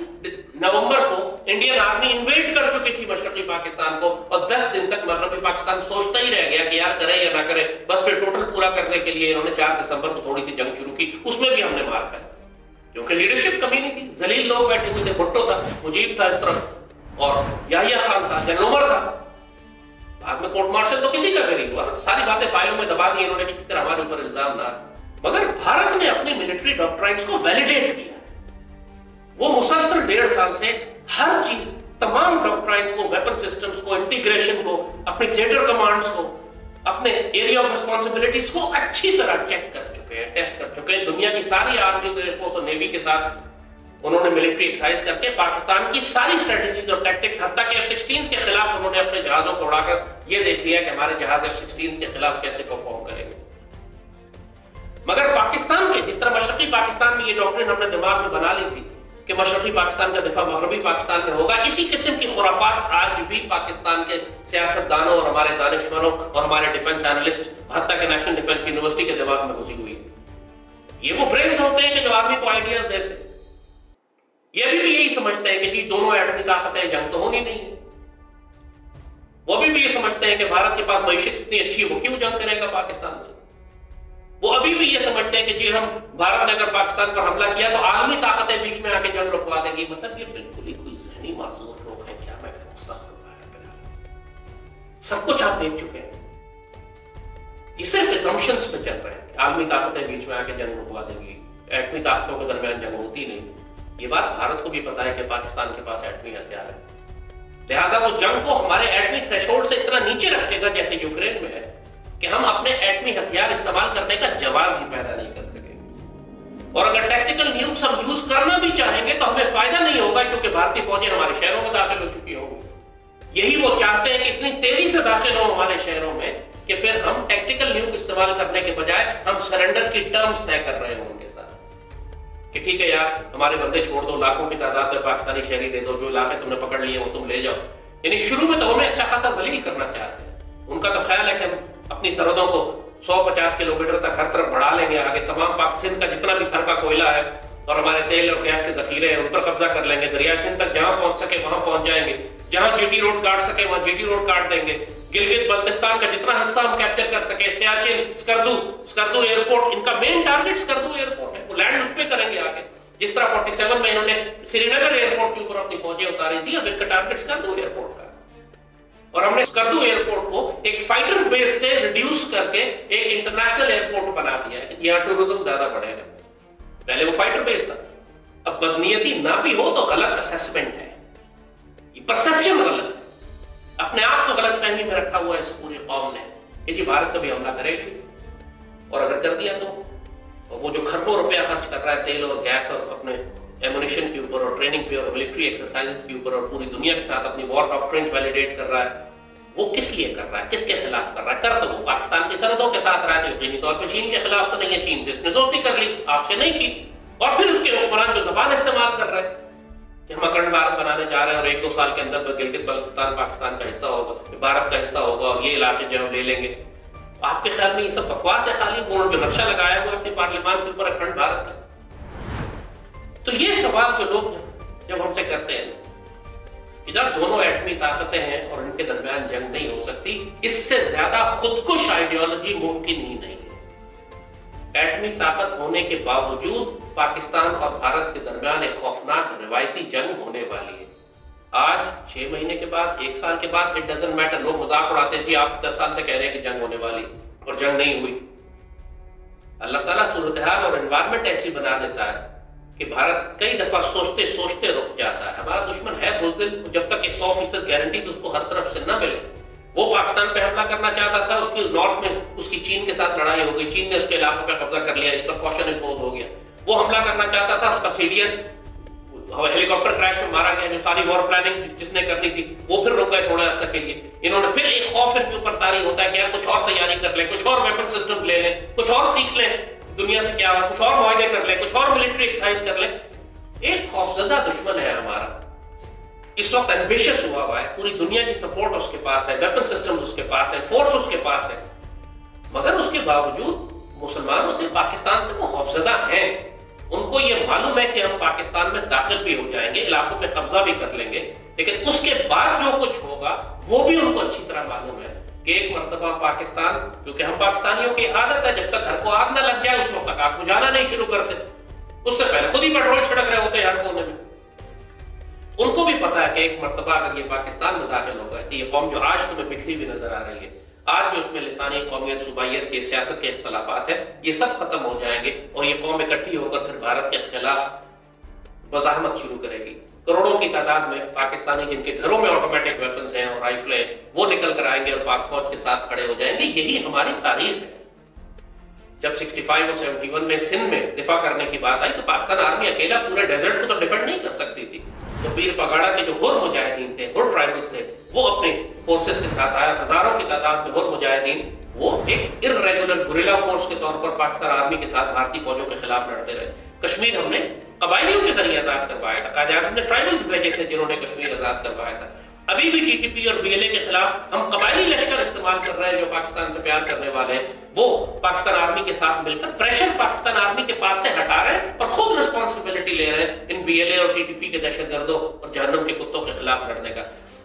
नवंबर को इंडियन आर्मी इन्वेड कर चुकी थी मशरकी पाकिस्तान को और 10 दिन तक मशरकी पाकिस्तान सोचता ही रह गया कि यार करें या ना करें। बस फिर टोटल पूरा करने के लिए इन्होंने 4 दिसंबर को थोड़ी सी जंग शुरू की, उसमें भी हमने मार खाया क्योंकि लीडरशिप कमी नहीं थी। जलील लोग बैठे हुए थे, भुट्टो था, मुजीब था इस तरफ और याहिया खान था, जनरल उमर था। बाद में कोर्ट मार्शल तो किसी का भी नहीं हुआ, सारी बातें फाइलों में दबा दी इन्होंने कि किस तरह हमारे ऊपर इल्जाम था। मगर भारत ने अपनी मिलिट्री डॉक्ट्राइन्स को वैलिडेट किया। वो मुसलसल 1.5 साल से हर चीज, तमाम डॉक्ट्राइन्स को, वेपन सिस्टम्स को, इंटीग्रेशन को, अपनी थिएटर कमांड्स को, अपने एरिया ऑफ रिस्पॉन्सिबिलिटीज को अच्छी तरह चेक कर चुके हैं, टेस्ट कर चुके हैं। दुनिया की सारी आर्मी, एयरफोर्स और नेवी के साथ उन्होंने मिलिट्री एक्सरसाइज करके पाकिस्तान की सारी स्ट्रेटेजीज और टैक्टिक्स, हत्ता के F-16 के खिलाफ उन्होंने अपने जहाजों को उड़ाकर ये देख लिया कि हमारे जहाज F-16 के खिलाफ कैसे परफॉर्म करेंगे। मगर पाकिस्तान के, जिस तरह मशरकी पाकिस्तान में ये डॉक्ट्रिन हमने दिमाग में बना ली थी कि मशरकी पाकिस्तान का दिफा मगरबी पाकिस्तान में होगा, इसी किस्म की खुराफात आज भी पाकिस्तान के सियासतदानों और हमारे दानिशवरों और हमारे डिफेंस एनालिस्ट, हत्ता के नेशनल डिफेंस यूनिवर्सिटी के दिमाग में घुसी हुई है। ये वो ब्रेन्स होते हैं कि जो आर्मी को आइडियाज देते हैं। ये भी यही समझते हैं कि जी दोनों एटमी ताकतें, जंग तो होनी नहीं है। वो भी ये समझते हैं कि भारत के पास मईशत इतनी अच्छी है, वो क्यों जंग करेगा पाकिस्तान से। वो अभी भी ये समझते हैं कि जी हम, भारत ने अगर पाकिस्तान पर हमला किया तो आलमी ताकतें बीच में आके जंग रुकवा देंगी। मतलब ये बिल्कुल ही कोई ज़हनी मासूम लोग हैं, क्या मैं सब कुछ आप देख चुके हैं। ये सिर्फ असम्पशंस पे चल रहे हैं कि आलमी ताकतें बीच में आके जंग रुकवा देंगी, एटमी ताकतों के दरमियान जंग होती नहीं। ये बात भारत को भी पता है कि पाकिस्तान के पास एटमी हथियार है, लिहाजा वो जंग को हमारे एटमी थ्रेशोल्ड से इतना नीचे रखेगा जैसे यूक्रेन में है कि हम अपने एटमी हथियार इस्तेमाल करने का जवाब ही पैदा नहीं कर सकेंगे। और अगर टैक्टिकल न्यूक्स हम यूज करना भी चाहेंगे तो हमें फायदा नहीं होगा क्योंकि भारतीय फौजें हमारे शहरों में दाखिल हो चुकी होंगी। यही वो चाहते हैं कि इतनी तेजी से दाखिल हो हमारे शहरों में कि फिर हम टैक्टिकल न्यूक इस्तेमाल करने के बजाय हम सरेंडर की टर्म्स तय कर रहे हो उनके साथ कि ठीक है यार हमारे बंदे छोड़ दो, लाखों की तादाद में पाकिस्तानी शहरी दे दो, जो इलाके तुमने पकड़ लिए वो तुम ले जाओ। यानी शुरू में तो हमें अच्छा खासा जलील करना चाहते हैं। उनका तो ख्याल है कि हम अपनी सरहदों को 150 किलोमीटर तक हर तरफ बढ़ा लेंगे आगे, तमाम पाक सिंध का जितना भी थर का कोयला है और हमारे तेल और गैस के जखीरे हैं उन पर कब्जा कर लेंगे, दरिया सिंध तक जहां पहुंच सके वहां पहुंच जाएंगे, जहां जीटी रोड काट सके वहां जीटी रोड काट देंगे, गिलगित बल्तिस्तान का जितना हिस्सा हम कैप्चर कर सके, सियाचिन, स्कर्दू एयरपोर्ट, इनका मेन टारगेट स्कर्दू एयरपोर्ट है, वो लैंड उस पे करेंगे आके। जिस तरह 47 में इन्होंने श्रीनगर एयरपोर्ट के ऊपर अपनी फौजें उतारी थी, अब इनका टारगेट स्कर्दू एयरपोर्ट का, और हमने स्कर्दू एयरपोर्ट को एक फाइटर बेस से रिड्यूस करके एक इंटरनेशनल एयरपोर्ट बना दिया है कि यहाँ टूरिज्म ज्यादा बढ़ेगा। पहले वो फाइटर बेस था। अब बदनीयती ना भी हो तो गलत असेसमेंट है, ये परसेप्शन गलत है, अपने आप को गलत फहमी में रखा हुआ है इस पूरे कौम ने कि जी भारत कभी हमला करेगी, और अगर कर दिया तो वो जो खरबों रुपया खर्च कर रहा है तेल और गैस और अपने एमुनिशन के ऊपर और ट्रेनिंग पे और मिलिट्री एक्सरसाइजेस के ऊपर और पूरी दुनिया के साथ अपनी वॉर डॉक्ट्रिन्स वैलिडेट कर रहा है, वो किस लिए कर रहा है, किसके खिलाफ कर रहा है? कर तो वो पाकिस्तान की सरहदों के साथ रहा है, तो यकीनी तौर पर चीन के खिलाफ तो नहीं है। चीन से इसने दोस्ती कर ली, आपसे नहीं की, और फिर उसके हुक्मरान जो जबान इस्तेमाल कर रहे हैं कि हम अखंड भारत बनाने जा रहे हैं और 1-2 साल के अंदर गिलगित बल्तिस्तान पाकिस्तान का हिस्सा होगा, भारत का हिस्सा होगा और ये इलाके जो हम ले लेंगे। आपके ख्याल में ये सब बकवास है? खाली वो जो नक्शा लगाया हुआ अपने पार्लियामान के ऊपर अखंड भारत का। तो ये सवाल जो लोग जब हमसे करते हैं इधर दोनों एटमी ताकतें हैं और इनके दरमियान जंग नहीं हो सकती, इससे ज्यादा खुदकुश आइडियोलॉजी मुमकिन ही नहीं है। एटमी ताकत होने के बावजूद पाकिस्तान और भारत के दरमियान एक खौफनाक रिवायती जंग होने वाली है। आज 6 महीने के बाद, 1 साल के बाद, इट डजंट मैटर। लोग मजाक उड़ाते हैं जी आप 10 साल से कह रहे हैं कि जंग होने वाली और जंग नहीं हुई। अल्लाह ताला सूरत-ए-हाल और एनवायरनमेंट ऐसी बना देता है कि भारत कई दफा सोचते सोचते रुक जाता है। हमारा दुश्मन है बुज़दिल, जब तक 100% गारंटी तो उसको हर तरफ से ना मिले। वो पाकिस्तान पे हमला करना चाहता था, उसकी नॉर्थ में उसकी चीन के साथ लड़ाई हो गई, चीन ने उसके इलाकों पे कब्जा कर लिया, इस पर क्वेश्चन इंपोज हो गया। वो हमला करना चाहता था, उसका सीडीएस हेलीकॉप्टर क्रैश में मारा गया, जो सारी वॉर प्लानिंग जिसने करनी थी वो फिर रुक गए थोड़े अर्से के लिए। इन्होंने फिर एक खौफ इनके ऊपर तारी होता है कि यार कुछ और तैयारी कर लें, कुछ और वेपन सिस्टम ले लें, कुछ और सीख लें दुनिया से क्या हुआ, कुछ और मुआहदे कर लें, कुछ और मिलिट्री एक्सरसाइज कर लें। एक खौफजदा दुश्मन है हमारा इस वक्त एम्बिशियस हुआ है, पूरी दुनिया की सपोर्ट उसके पास है, वेपन सिस्टम उसके पास है, फोर्स उसके पास है, मगर उसके बावजूद मुसलमानों से, पाकिस्तान से वो खौफजदा हैं। उनको ये मालूम है कि हम पाकिस्तान में दाखिल भी हो जाएंगे, इलाकों पे कब्जा भी कर लेंगे, लेकिन उसके बाद जो कुछ होगा वो भी उनको अच्छी तरह मालूम है कि एक मर्तबा पाकिस्तान, क्योंकि हम पाकिस्तानियों की आदत है जब तक घर को आग ना लग जाए उस वक्त तक आग बुझाना नहीं शुरू करते, उससे पहले खुद ही पेट्रोल छिड़क रहे होते हैं हर कोने में। उनको भी पता है कि एक मर्तबा अगर ये पाकिस्तान में दाखिल हो गए तो ये कौम जो आज तुम्हें बिखरी हुई नजर आ रही है, आज जो उसमें लिसानी कौमियत, सूबाइयत के, सियासत के इख्तलाफात है, ये सब खत्म हो जाएंगे और ये कौम इकट्ठी होकर फिर भारत के खिलाफ मज़ाहमत शुरू करेगी। करोड़ों की तादाद में पाकिस्तानी जिनके घरों में ऑटोमेटिक वेपन्स हैं और राइफलें हैं, वो निकल कर आएंगे और पाक फौज के साथ खड़े हो जाएंगे। यही हमारी तारीख है। जब 65 और 71 में सिंध में दिफा करने की बात आई तो पाकिस्तान आर्मी अकेला पूरे डेजर्ट को तो डिफेंड नहीं कर सकती थी। तो पीर पगाड़ा के जो हुर मुजाहिदीन थे, हुर ट्राइबल्स थे, वो अपने फोर्सेस के साथ आया, हजारों की तादाद में हुर मुजाहिदीन, वो एक इर्रेगुलर गुरिल्ला फोर्स के तौर पर पाकिस्तान आर्मी के साथ भारतीय फौजों के खिलाफ लड़ते रहे। कश्मीर हमने कबायलियों के जरिए आजाद करवाया था, कायदे-ए-आज़म ने ट्राइबल्स भेजे थे जिन्होंने कश्मीर आजाद करवाया था। अभी भी टीटीपी और बीएलए के खिलाफ हम कबायली लश्कर इस्तेमाल कर रहे हैं जो पाकिस्तान से प्यार करने वाले हैं, वो पाकिस्तान आर्मी के साथ मिलकर प्रेशर पाकिस्तान आर्मी के पास से हटा रहे हैं और खुद रिस्पॉन्सिबिलिटी ले रहे हैं इन बीएलए और टीटीपी के दहशतगर्दों और जहन्नुम के कुत्तों के खिलाफ लड़ने का।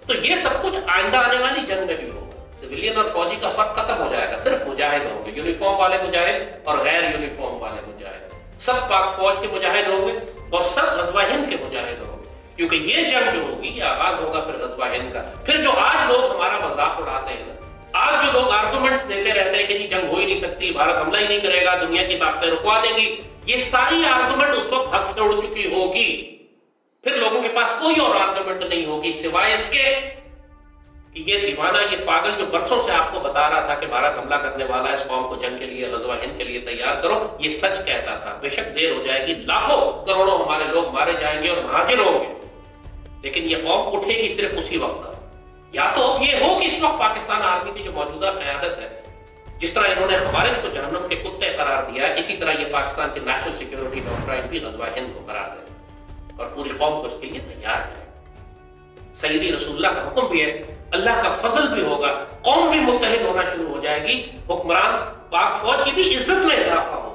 तो ये सब कुछ आइंदा आने वाली जंग में भी होगा। सिविलियन और फौजी का फर्क खत्म हो जाएगा, सिर्फ मुजाहिद होंगे, यूनिफॉर्म वाले मुजाहिद और गैर यूनिफॉर्म वाले मुजाहिद। सब पाक फौज के मुजाहिद होंगे और सब गज़वा हिंद के मुजाहिद होंगे, क्योंकि ये जंग जो होगी ये आगाज होगा फिर गज़वा हिंद का। फिर जो आज लोग हमारा मजाक उड़ाते हैं, आज जो लोग आर्गुमेंट्स देते रहते हैं कि जी जंग हो ही नहीं सकती, भारत हमला ही नहीं करेगा, दुनिया की ताकतें रुकवा देंगी, ये सारी आर्गुमेंट उस वक्त हक से उड़ चुकी होगी। फिर लोगों के पास कोई और आर्गुमेंट नहीं होगी सिवाय इसके कि ये दीवाना, ये पागल जो बरसों से आपको बता रहा था कि भारत हमला करने वाला है, इस कौम को जंग के लिए, गज़वा हिंद के लिए तैयार करो, ये सच कहता था। बेशक देर हो जाएगी, लाखों करोड़ों हमारे लोग मारे जाएंगे और महाजिर होंगे, लेकिन ये कौम उठेगी सिर्फ उसी वक्त। या तो अब ये हो कि इस वक्त पाकिस्तान आर्मी की जो मौजूदा क़यादत है, जिस तरह इन्होंने खवारिज को जहन्नुम के कुत्ते करार दिया है, इसी तरह ये पाकिस्तान के नेशनल सिक्योरिटी डॉक्ट्राइन भी गज़वा हिंद को करार दे और पूरी कौम को इसके लिए तैयार करें। सईदी रसूलुल्लाह का हुक्म भी है, अल्लाह का फजल भी होगा, कौम भी मुत्तहिद होना शुरू हो जाएगी, हुक्मरान पाक फौज की भी इज्जत में इजाफा होगा।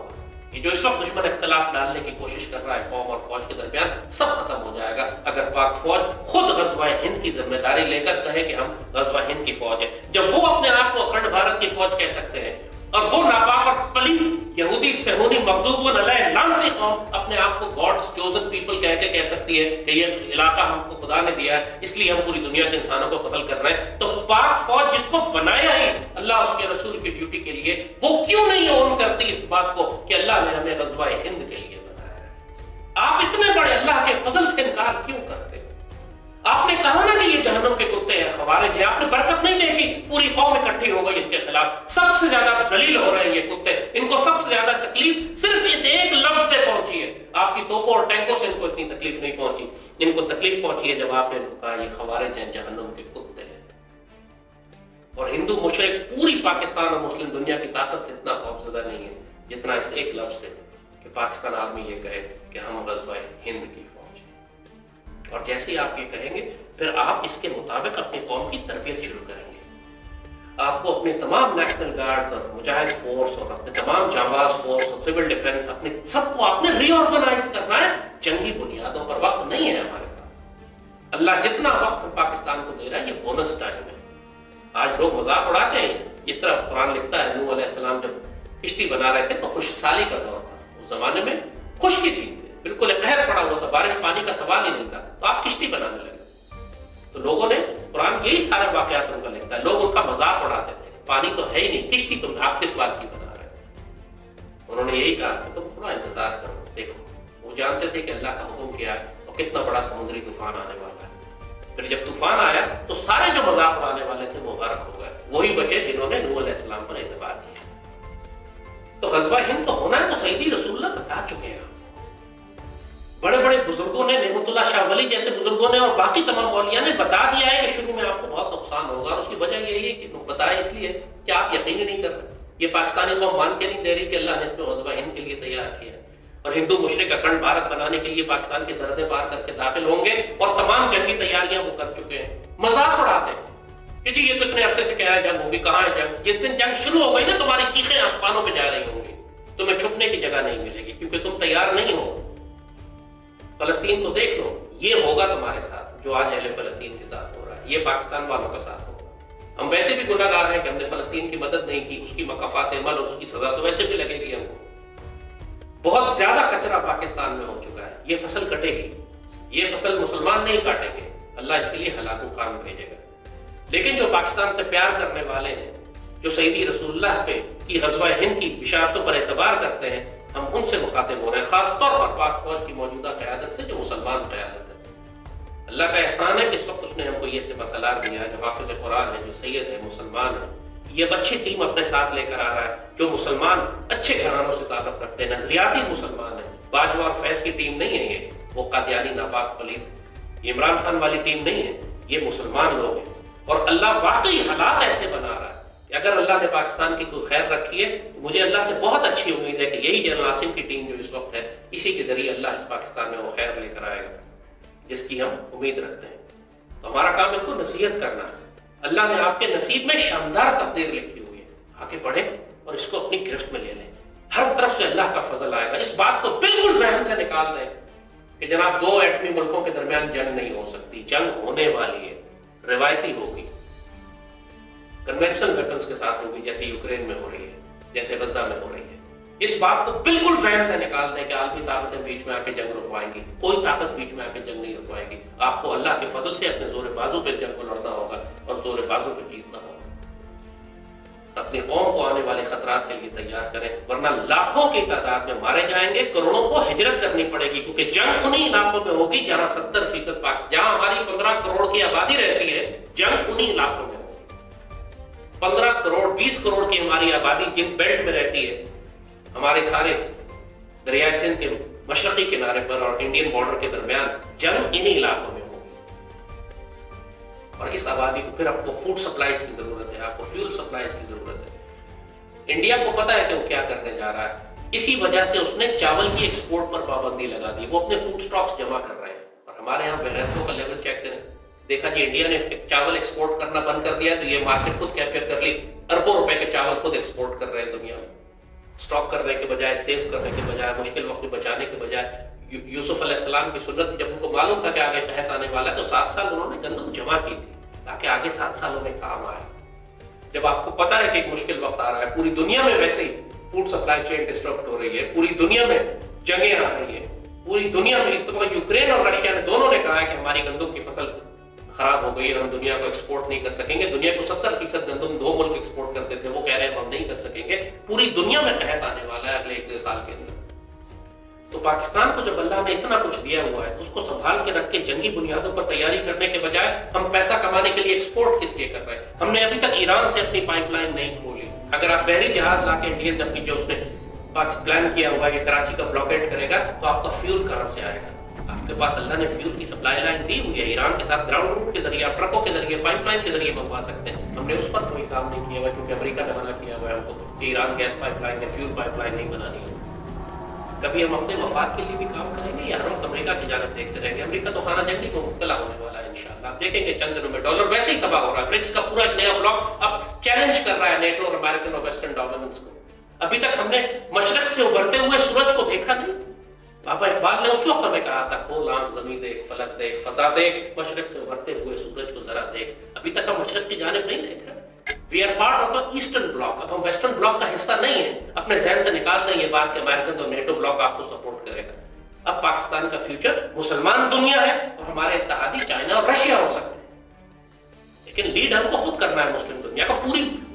ये जो इस वक्त दुश्मन इख्तिलाफ डालने की कोशिश कर रहा है कौम और फौज के दरमियान, सब खत्म हो जाएगा अगर पाक फौज खुद गज़वा हिंद की जिम्मेदारी लेकर कहे कि हम गज़वा हिंद की फौज है। जब वो अपने आप को अखंड भारत की फौज कह सकते हैं और वो नापाक और पलीद यहूदी सहूनी मखदूबुन अलैह लानती कौम अपने आप को गॉड्स चोजन पीपल कह के कह सकती है कि ये इलाका हमको खुदा ने दिया है, इसलिए हम पूरी दुनिया के इंसानों को कत्ल कर रहे हैं, तो पाक फौज जिसको बनाया ही अल्लाह उसके रसूल की ड्यूटी के लिए, वो क्यों नहीं ओन करती इस बात को कि अल्लाह ने हमें गज़वा हिंद के लिए बनाया है? आप इतने बड़े अल्लाह के फजल से इनकार क्यों करते? आपने कहा ना कि ये जहन्नुम के कुत्ते हैं, खवारिज हैं, आपने बरकत नहीं देखी, पूरी कौम इकट्ठी हो गई इनके खिलाफ, सबसे ज्यादा जलील हो रहे हैं ये कुत्ते, इनको सबसे ज्यादा तकलीफ सिर्फ इस एक लफ्ज से पहुंची है। आपकी तोपों और टैंकों से इनको इतनी तकलीफ नहीं पहुंची, इनको तकलीफ पहुंची है जब आपने इनको कहा ये खवारिज हैं, जहन्नुम के कुत्ते हैं। और हिंदू मुशरिक पूरी पाकिस्तान और मुस्लिम दुनिया की ताकत से इतना खौफजदा नहीं है जितना इस एक लफ्ज से कि पाकिस्तान आर्मी ये कहे कि हम गज़वा हिंद की फौज हैं। और जैसे ही आप ये कहेंगे फिर आप इसके मुताबिक अपनी कौम की तरबियत शुरू करेंगे। आपको अपने तमाम नेशनल गार्ड्स और मुजाहिद फोर्स और अपने तमाम जांबाज फोर्स और सिविल डिफेंस, अपने सबको आपने रीऑर्गेनाइज करना है जंगी बुनियादों पर। वक्त नहीं है हमारे पास, अल्लाह जितना वक्त पाकिस्तान को दे रहा है ये बोनस टाइम है। आज लोग मजाक उड़ाते हैं, जिस तरह कुरान लिखता है नूह अलैहिस्सलाम जब किश्ती बना रहे थे तो खुशहाली का दौर था, उस जमाने में खुशकी थी, बिल्कुल कहर पड़ा हुआ था, बारिश पानी का सवाल ही नहीं था, तो आप किश्ती बनाने लगे। तो लोगों ने, कुरान यही सारे वाकयात उनका लिखता है, लोग उनका मजाक उड़ाते थे, पानी तो है ही नहीं, किश्ती तुम आप किस बात की बना रहे हो? उन्होंने यही कहा कि तुम थोड़ा इंतजार करो, देखो वो जानते थे कि अल्लाह का हुक्म किया है और कितना बड़ा समुद्री तूफान आने वाला है। फिर जब तूफान आया तो सारे जो मजाक उड़ाने वाले थे वो गर्क हो गए, वही बचे जिन्होंने नूह अलैहिस्सलाम पर एतबार किया। तो गज़वा हिंद तो होना है, तो सईदी रसूलुल्लाह बता चुके हैं। बड़े बड़े बुजुर्गों ने, नेमतुल्लाह शाह वली जैसे बुजुर्गों ने और बाकी तमाम मौलिया ने बता दिया है कि शुरू में आपको बहुत नुकसान होगा, और उसकी वजह यही है कि बताया इसलिए कि आप यकीन ही नहीं कर रहे। ये पाकिस्तानी कौम मान के नहीं दे रही कि अल्लाह ने इसको गज़वा हिंद के लिए तैयार किया। और हिंदू मुशरिक अखंड भारत बनाने के लिए पाकिस्तान की सरहदें पार करके दाखिल होंगे और तमाम जंगी तैयारियां वो कर चुके हैं। मजाक उड़ाते हैं कि जी ये तो इतने अरसे से कह रहे हैं जंग होगी, कहाँ है जंग? जिस दिन जंग शुरू हो गई ना, तुम्हारी चीखें आसमानों पे जा रही होंगी, तुम्हें छुपने की जगह नहीं मिलेगी क्योंकि तुम तैयार नहीं हो। फलस्तीन तो देख लो, ये होगा तुम्हारे साथ जो आज अहले फलस्तीन के साथ हो रहा है, ये पाकिस्तान वालों के साथ होगा। हम वैसे भी गुनाहगार हैं कि हमने फलस्तीन की मदद नहीं की, उसकी मकाफात अमल और उसकी सजा तो वैसे भी लगेगी हमको। बहुत ज्यादा कचरा पाकिस्तान में हो चुका है, ये फसल कटेगी, ये फसल मुसलमान नहीं काटेंगे, अल्लाह इसके लिए हलाकु खान भेजेगा। लेकिन जो पाकिस्तान से प्यार करने वाले हैं, जो शहीदी रसूलुल्लाह पे की ग़ज़वा हिंद की बिशारतों पर एतबार करते हैं, हम उनसे मुखातिब हो रहे हैं, खासतौर पर पाक फौज की मौजूदा क़यादत से, जो मुसलमान क़यादत है। अल्लाह का एहसान है कि इस वक्त उसने हमको ये सिपहसालार दिया है, जो हाफिज़ कुरान है, जो सैयद है, मुसलमान है। ये अच्छी टीम अपने साथ लेकर आ रहा है, जो मुसलमान अच्छे घरानों से ताल्लुक़ रखते हैं, नजरियाती मुसलमान है। बाजवा और फैज़ की टीम नहीं है ये, वो कादियानी नापाक पलीद इमरान खान वाली टीम नहीं है, ये मुसलमान लोग हैं। और अल्लाह वाकई हालात ऐसे बना रहा है कि अगर अल्लाह ने पाकिस्तान की कोई खैर रखी है, तो मुझे अल्लाह से बहुत अच्छी उम्मीद है कि यही जनरल आसिम की टीम जो इस वक्त है, इसी के जरिए अल्लाह इस पाकिस्तान में वो खैर लेकर आएगा जिसकी हम उम्मीद रखते हैं। तो हमारा काम इनको नसीहत करना है। अल्लाह ने आपके नसीब में शानदार तकदीर लिखी हुई है, आगे बढ़े और इसको अपनी गिरफ्त में ले लें। हर तरफ से अल्लाह का फजल आएगा। इस बात को बिल्कुल जहन से निकाल दें कि जनाब दो एटमी मुल्कों के दरमियान जंग नहीं हो सकती, जंग होने वाली है, रिवायती होगी, कन्वेंशनल वेपन्स के साथ होगी, जैसे यूक्रेन में हो रही है, जैसे गजा में हो रही है। इस बात को बिल्कुल जहन से निकाल दें कि आलमी ताकतें बीच में आके जंग रुकवाएंगी, कोई ताकत बीच में आके जंग नहीं रुकवाएगी। आपको अल्लाह के फजल से अपने जोर बाजू पे जंग को लड़ना होगा और जोर बाजू पे जीतना होगा। अपनी कौम को आने वाले खतरात के लिए तैयार करें, वरना लाखों की तादाद में मारे जाएंगे, करोड़ों को हिजरत करनी पड़ेगी, क्योंकि जंग उन्हीं इलाकों में होगी जहां 70% पाकिस्तान, जहां हमारी 15 करोड़ की आबादी रहती है, जंग उन्हीं इलाकों में होगी। 15 करोड़ 20 करोड़ की हमारी आबादी जिन बेल्ट में रहती है, हमारे सारे दरिया सिंध के मशरकी किनारे पर और इंडियन बॉर्डर के दरमियान, जंग इन्हीं इलाकों में होगी। और इस आबादी को फिर आपको फूड सप्लाईज की जरूरत है, आपको फ्यूल सप्लाईज की जरूरत है। इंडिया को पता है कि वो क्या करने जा रहा है, इसी वजह से उसने चावल की एक्सपोर्ट पर पाबंदी लगा दी। वो अपने फूड स्टॉक्स जमा कर रहे हैं। और हमारे यहाँ बेगैरतों का लेवल चेक करें, देखा जी इंडिया ने चावल एक्सपोर्ट करना बंद कर दिया, तो ये मार्केट खुद कैप्चर कर ली, अरबों रुपए के चावल खुद एक्सपोर्ट कर रहे हैं दुनिया में। स्टॉक करने के बजाय, सेव करने के बजाय, मुश्किल वक्त में बचाने के बजाय। यूसुफ अलैहिस्सलाम की सुन्नत, जब उनको मालूम था कि आगे कहत आने वाला है, तो 7 साल उन्होंने गंदम जमा की थी ताकि आगे 7 सालों में काम आए। जब आपको पता है कि एक मुश्किल वक्त आ रहा है, पूरी दुनिया में वैसे ही फूड सप्लाई चेन डिस्टर्ब हो रही है, पूरी दुनिया में जंगें आ रही है, पूरी दुनिया में इस दफा यूक्रेन और रशिया ने दोनों ने कहा है कि हमारी गंदम की फसल खराब हो गई है, हम दुनिया को एक्सपोर्ट नहीं कर सकेंगे। दुनिया को 70% गंदम 2 मुल्क एक्सपोर्ट करते थे, वो कह रहे हैं हम नहीं कर सकेंगे। पूरी दुनिया में कहत आने वाला है अगले 1-2 साल के अंदर। तो पाकिस्तान को जब अल्लाह ने इतना कुछ दिया हुआ है, तो उसको संभाल के रख के जंगी बुनियादों पर तैयारी करने के बजाय हम पैसा कमाने के लिए एक्सपोर्ट किस लिए कर रहे हैं? हमने अभी तक ईरान से अपनी पाइपलाइन नहीं खोली। अगर आप बहरी जहाज लाके इंडियन, जबकि जो उसने प्लान किया हुआ है कि कराची का ब्लॉकेट करेगा, तो आपका फ्यूल कहां से आएगा? आपके पास अल्लाह ने फ्यूल की सप्लाई लाइन दी हुई है, ईरान के साथ ग्राउंड रूट के जरिए, ट्रकों के जरिए, पाइपलाइन के जरिए मंगवा सकते हैं। हमने उस पर कोई काम नहीं किया हुआ, क्योंकि अमेरिका ने मना किया हुआ है हमको कि ईरान गैस पाइपलाइन या फ्यूल पाइपलाइन नहीं बनानी है। कभी हम अपने मफाद के लिए भी काम करेंगे या हम अमेरिका की जानिब देखते रहेंगे? अमेरिका तो खाना जंगी को मुब्तला होने वाला है इंशाअल्लाह। आप देखेंगे चंद दिनों में डॉलर वैसे ही तबाह हो रहा है। ब्रिक्स का पूरा एक नया ब्लॉक अब चैलेंज कर रहा है नेटो और अमेरिकन और वेस्टर्न डोमिनेंस को। अभी तक हमने मशरक से उभरते हुए सूरज को देखा नहीं। बाबा इकबाल ने उस वक्त हमें कहा था, खोल आंख, ज़मीन देख, फलक देख, फजा देख, मशरक से उभरते हुए सूरज को जरा देख। अभी तक हम मशरक की जानिब नहीं देख रहे। We are part of the eastern bloc. अब हम वेस्टर्न ब्लॉक का हिस्सा नहीं है। अपने जहन से निकाल दें ये बात कि अमेरिकन और नेटो ब्लॉक आपको सपोर्ट करेगा। अब पाकिस्तान का फ्यूचर मुसलमान दुनिया है और हमारे इत्तेहादी चाइना और रशिया हो सकते हैं, लेकिन लीड हमको खुद करना है मुस्लिम दुनिया का।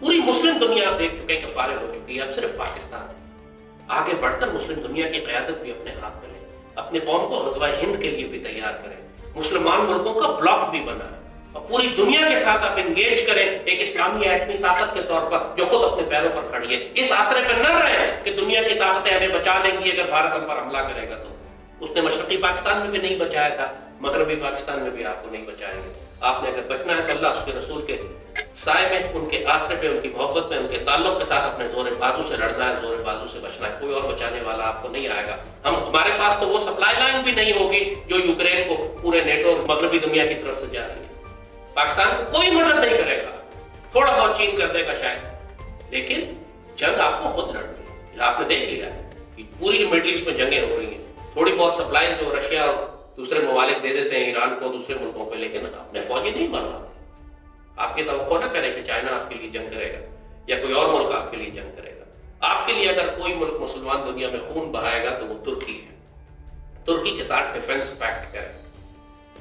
पूरी मुस्लिम दुनिया आप देख चुके हैं कि फारिग हो चुकी है, अब सिर्फ पाकिस्तान है। आगे बढ़कर मुस्लिम दुनिया की क़यादत भी अपने हाथ में लें, अपनी कौम को ग़ज़वा हिंद के लिए भी तैयार करें। मुसलमान मुल्कों का ब्लॉक भी बना है और पूरी दुनिया के साथ आप एंगेज करें एक इस्लामी एटमी ताकत के तौर पर, जो खुद अपने पैरों पर खड़ी है। इस आसरे पर न रहे कि दुनिया की ताकतें हमें बचा लेंगी अगर भारत हम पर हमला करेगा तो। उसने मशरक़ी पाकिस्तान में भी नहीं बचाया था, मगरबी पाकिस्तान में भी आपको नहीं बचाएंगे। आपने अगर बचना है तो अल्लाह उसके रसूल के साए में, उनके आसरे पे, उनकी मोहब्बत में, उनके ताल्लुक के साथ अपने जोर बाजू से लड़ना है, जोर बाजू से बचना है। कोई और बचाने वाला आपको नहीं आएगा। हमारे पास तो वो सप्लाई लाइन भी नहीं होगी जो यूक्रेन को पूरे नेटो और मगरबी दुनिया की तरफ से जा रही है। पाकिस्तान को कोई मदद नहीं करेगा, थोड़ा बहुत चीन कर देगा शायद, लेकिन जंग आपको खुद लड़नी है। आपने देख लिया कि पूरी मिडिल ईस्ट में जंगें हो रही हैं, थोड़ी बहुत सप्लाई जो रशिया और दूसरे ममालिक दे देते हैं ईरान को, दूसरे मुल्कों को, लेकिन अपने फौजी नहीं मरवाते। आपकी तवक्को ना करें कि चाइना आपके लिए जंग करेगा या कोई और मुल्क आपके लिए जंग करेगा। आपके लिए अगर कोई मुल्क मुसलमान दुनिया में खून बहाएगा तो वो तुर्की है। तुर्की के साथ डिफेंस पैक्ट करें,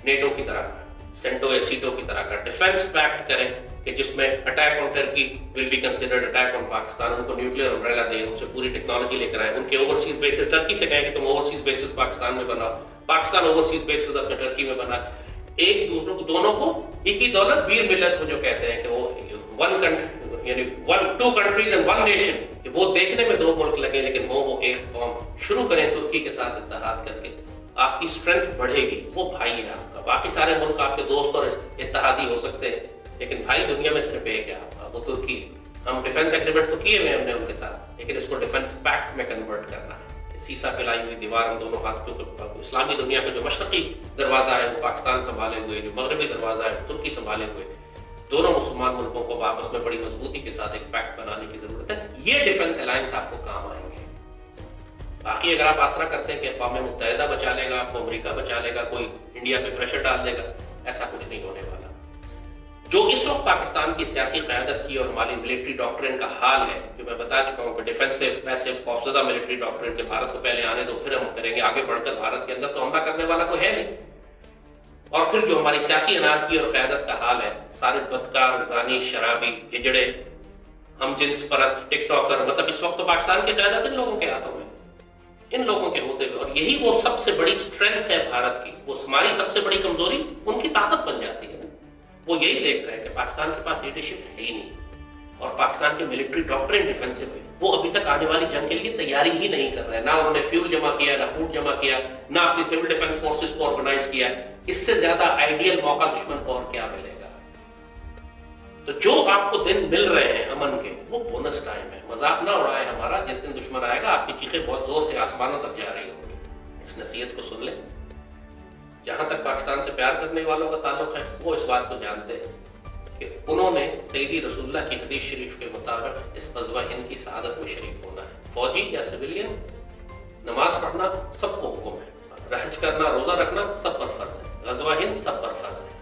नेटो की तरह का, सेंटो या सीटो की तरह का डिफेंस पैक्ट करें कि जिसमें attack on Turkey will be considered attack on Pakistan. उनको न्यूक्लियर अम्ब्रेला दें, उनसे पूरी टेक्नोलॉजी लेकर आए, उनके ओवरसीज बेसिस टर्की से कहें कि तुम ओवरसीज बेसिस पाकिस्तान में बनाओ, पाकिस्तान ओवरसीज बेसिस अपने टर्की में बना। एक दूसरों को, दोनों को एक ही दौलत, बीर मिल्लत को जो कहते हैं कि वो वन कंट्री यानी two countries and one nation, कि वो देखने में दो मुल्क लगे लेकिन हो वो एक कौम। शुरू करें तुर्की के साथ इत्तेहाद करके, आपकी स्ट्रेंथ बढ़ेगी। वो भाई है आपका, बाकी सारे मुल्क आपके दोस्त और इत्तेहादी हो सकते हैं, लेकिन भाई दुनिया में सिर्फ एक है आपका, वो तुर्की है। हम डिफेंस एग्रीमेंट तो किए हुए हमने उनके साथ, लेकिन इसको डिफेंस पैक्ट में कन्वर्ट करना है। सीसा पिलाई हुई दीवार हम दोनों हाथ के, इस्लामी दुनिया का जो मशरकी दरवाजा है वो पाकिस्तान संभाले हुए, जो मगरबी दरवाजा है वो तुर्की संभाले हुए, दोनों मुसलमान मुल्कों को आपस में बड़ी मजबूती के साथ एक पैक्ट बनाने की जरूरत है। ये डिफेंस अलायंस आपको काम आएंगे। बाकी अगर आप आसरा करते हैं कि अक़वाम मुत्तहिदा बचा लेगा आपको, अमेरिका बचा लेगा, कोई इंडिया पे प्रेशर डाल देगा, ऐसा कुछ नहीं होने वाला। जो इस वक्त पाकिस्तान की सियासी क़यादत की और हमारी मिलिट्री डॉक्ट्रिन का हाल है, जो मैं बता चुका हूँ कि डिफेंसिव, पैसिव, खौफजदा मिलिट्री डॉक्ट्रिन के भारत को पहले आने दो फिर हम करेंगे, आगे बढ़कर भारत के अंदर तो हमला करने वाला कोई है नहीं। और फिर जो हमारी सियासी अनारकी और क़यादत का हाल है, सारे बदकार, जानी, शराबी, हिजड़े, हम जिन्स परस्त, टिकटॉकर, मतलब इस वक्त तो पाकिस्तान की क़यादत इन लोगों के हाथों में, इन लोगों के होते हुए। और यही वो सबसे बड़ी स्ट्रेंथ है भारत की, वो हमारी सबसे बड़ी कमजोरी उनकी ताकत बन जाती है। वो यही देख रहे हैं कि पाकिस्तान के पास लीडरशिप है ही नहीं और पाकिस्तान की मिलिट्री डॉक्ट्रिन डिफेंसिव है। वो अभी तक आने वाली जंग के लिए तैयारी ही नहीं कर रहे हैं। ना उन्होंने फ्यूल जमा किया, ना फूड जमा किया, ना अपनी सिविल डिफेंस फोर्सेस को ऑर्गेनाइज किया। इससे ज्यादा आइडियल मौका दुश्मन को और क्या मिलेगा। तो जो आपको दिन मिल रहे हैं अमन के, वो बोनस टाइम है। मजाक ना उड़ाए हमारा, जिस दिन दुश्मन आएगा आपकी चीखें बहुत जोर से आसमानों तक जा रही होंगी। इस नसीहत को सुन लें। जहां तक पाकिस्तान से प्यार करने वालों का ताल्लुक है, वो इस बात को जानते हैं कि उन्होंने सईदी रसूलुल्लाह की हदीस शरीफ के मुताबिक इस ग़ज़वा हिंद की शहादत में शरीक होना है। फौजी या सिविलियन, नमाज पढ़ना सबको हुक्म है, हज करना, रोजा रखना सब पर फर्ज है, ग़ज़वा हिंद सब पर फर्ज है।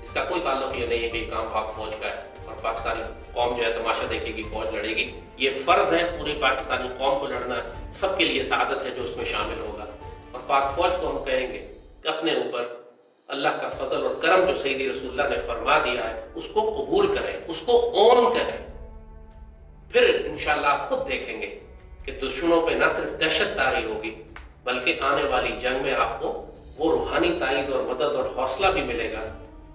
इसका कोई ताल्लुक ये नहीं है कि ये काम पाक फौज का है और पाकिस्तानी कौम जो है तमाशा देखेगी, फौज लड़ेगी। ये फर्ज है पूरी पाकिस्तानी कौम को लड़ना है, सबके लिए शहादत है जो उसमें शामिल होगा। और पाक फौज को हम कहेंगे अपने ऊपर अल्लाह का फजल और करम जो सईदी रसूलुल्लाह ने फरमा दिया है उसको कबूल करें, उसको ओन करें। फिर इंशाअल्लाह आप खुद देखेंगे कि दुश्मनों पे न सिर्फ दहशतदारी होगी बल्कि आने वाली जंग में आपको वो रूहानी ताईद और मदद और हौसला भी मिलेगा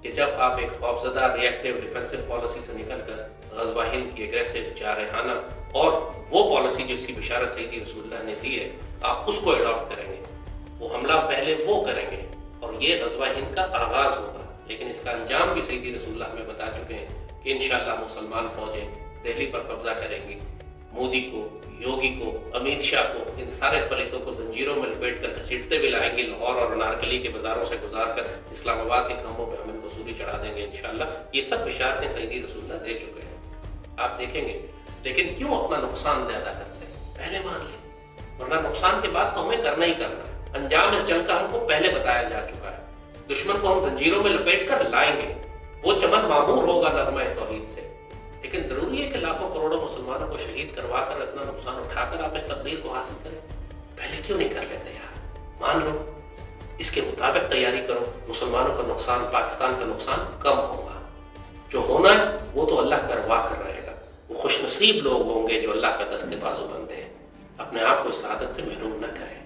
कि जब आप एक खौफजदा रिएक्टिव डिफेंसिव पॉलिसी से निकलकर ग़ज़वा हिंद की एग्रेसिव जारहाना और वो पॉलिसी जिसकी बिशारत सईदी रसूलुल्लाह ने दी है, आप उसको अडॉप्ट करेंगे। वो हमला पहले वो करेंगे और ये ग़ज़वा हिंद का आगाज होगा, लेकिन इसका अंजाम भी सईदी रसूलुल्लाह हमें बता चुके हैं कि इंशाअल्लाह मुसलमान फौजें दिल्ली पर कब्जा करेंगी। मोदी को, योगी को, अमित शाह को, इन सारे पलितों को जंजीरों में लपेट कर घसीटते भी लाएंगी लाहौर और अनारकली के बाजारों से गुजार कर इस्लामाबाद के खंभों पर हम इनको सूली चढ़ा देंगे इंशाअल्लाह। ये सब बिशारतें सईदी रसूलुल्लाह दे चुके हैं, आप देखेंगे। लेकिन क्यों अपना नुकसान ज्यादा करते हैं? पहले मान लें, वरना नुकसान के बाद तो हमें करना ही करना है। अंजाम इस जंग का हमको पहले बताया जा चुका है। दुश्मन को हम जंजीरों में लपेट कर लाएंगे, वो चमन मामूर होगा नग़मा तौहीद से। लेकिन जरूरी है कि लाखों करोड़ों मुसलमानों को शहीद करवा कर इतना नुकसान उठाकर आप इस तकदीर को हासिल करें? पहले क्यों नहीं कर लेते यार? मान लो, इसके मुताबिक तैयारी करो, मुसलमानों का नुकसान, पाकिस्तान का नुकसान कम होगा। जो होना है वो तो अल्लाह करवा कर रहेगा। वो खुशनसीब लोग होंगे जो अल्लाह का दस्ते बाजू बनते हैं। अपने आप को इस आदत से महरूम न करें।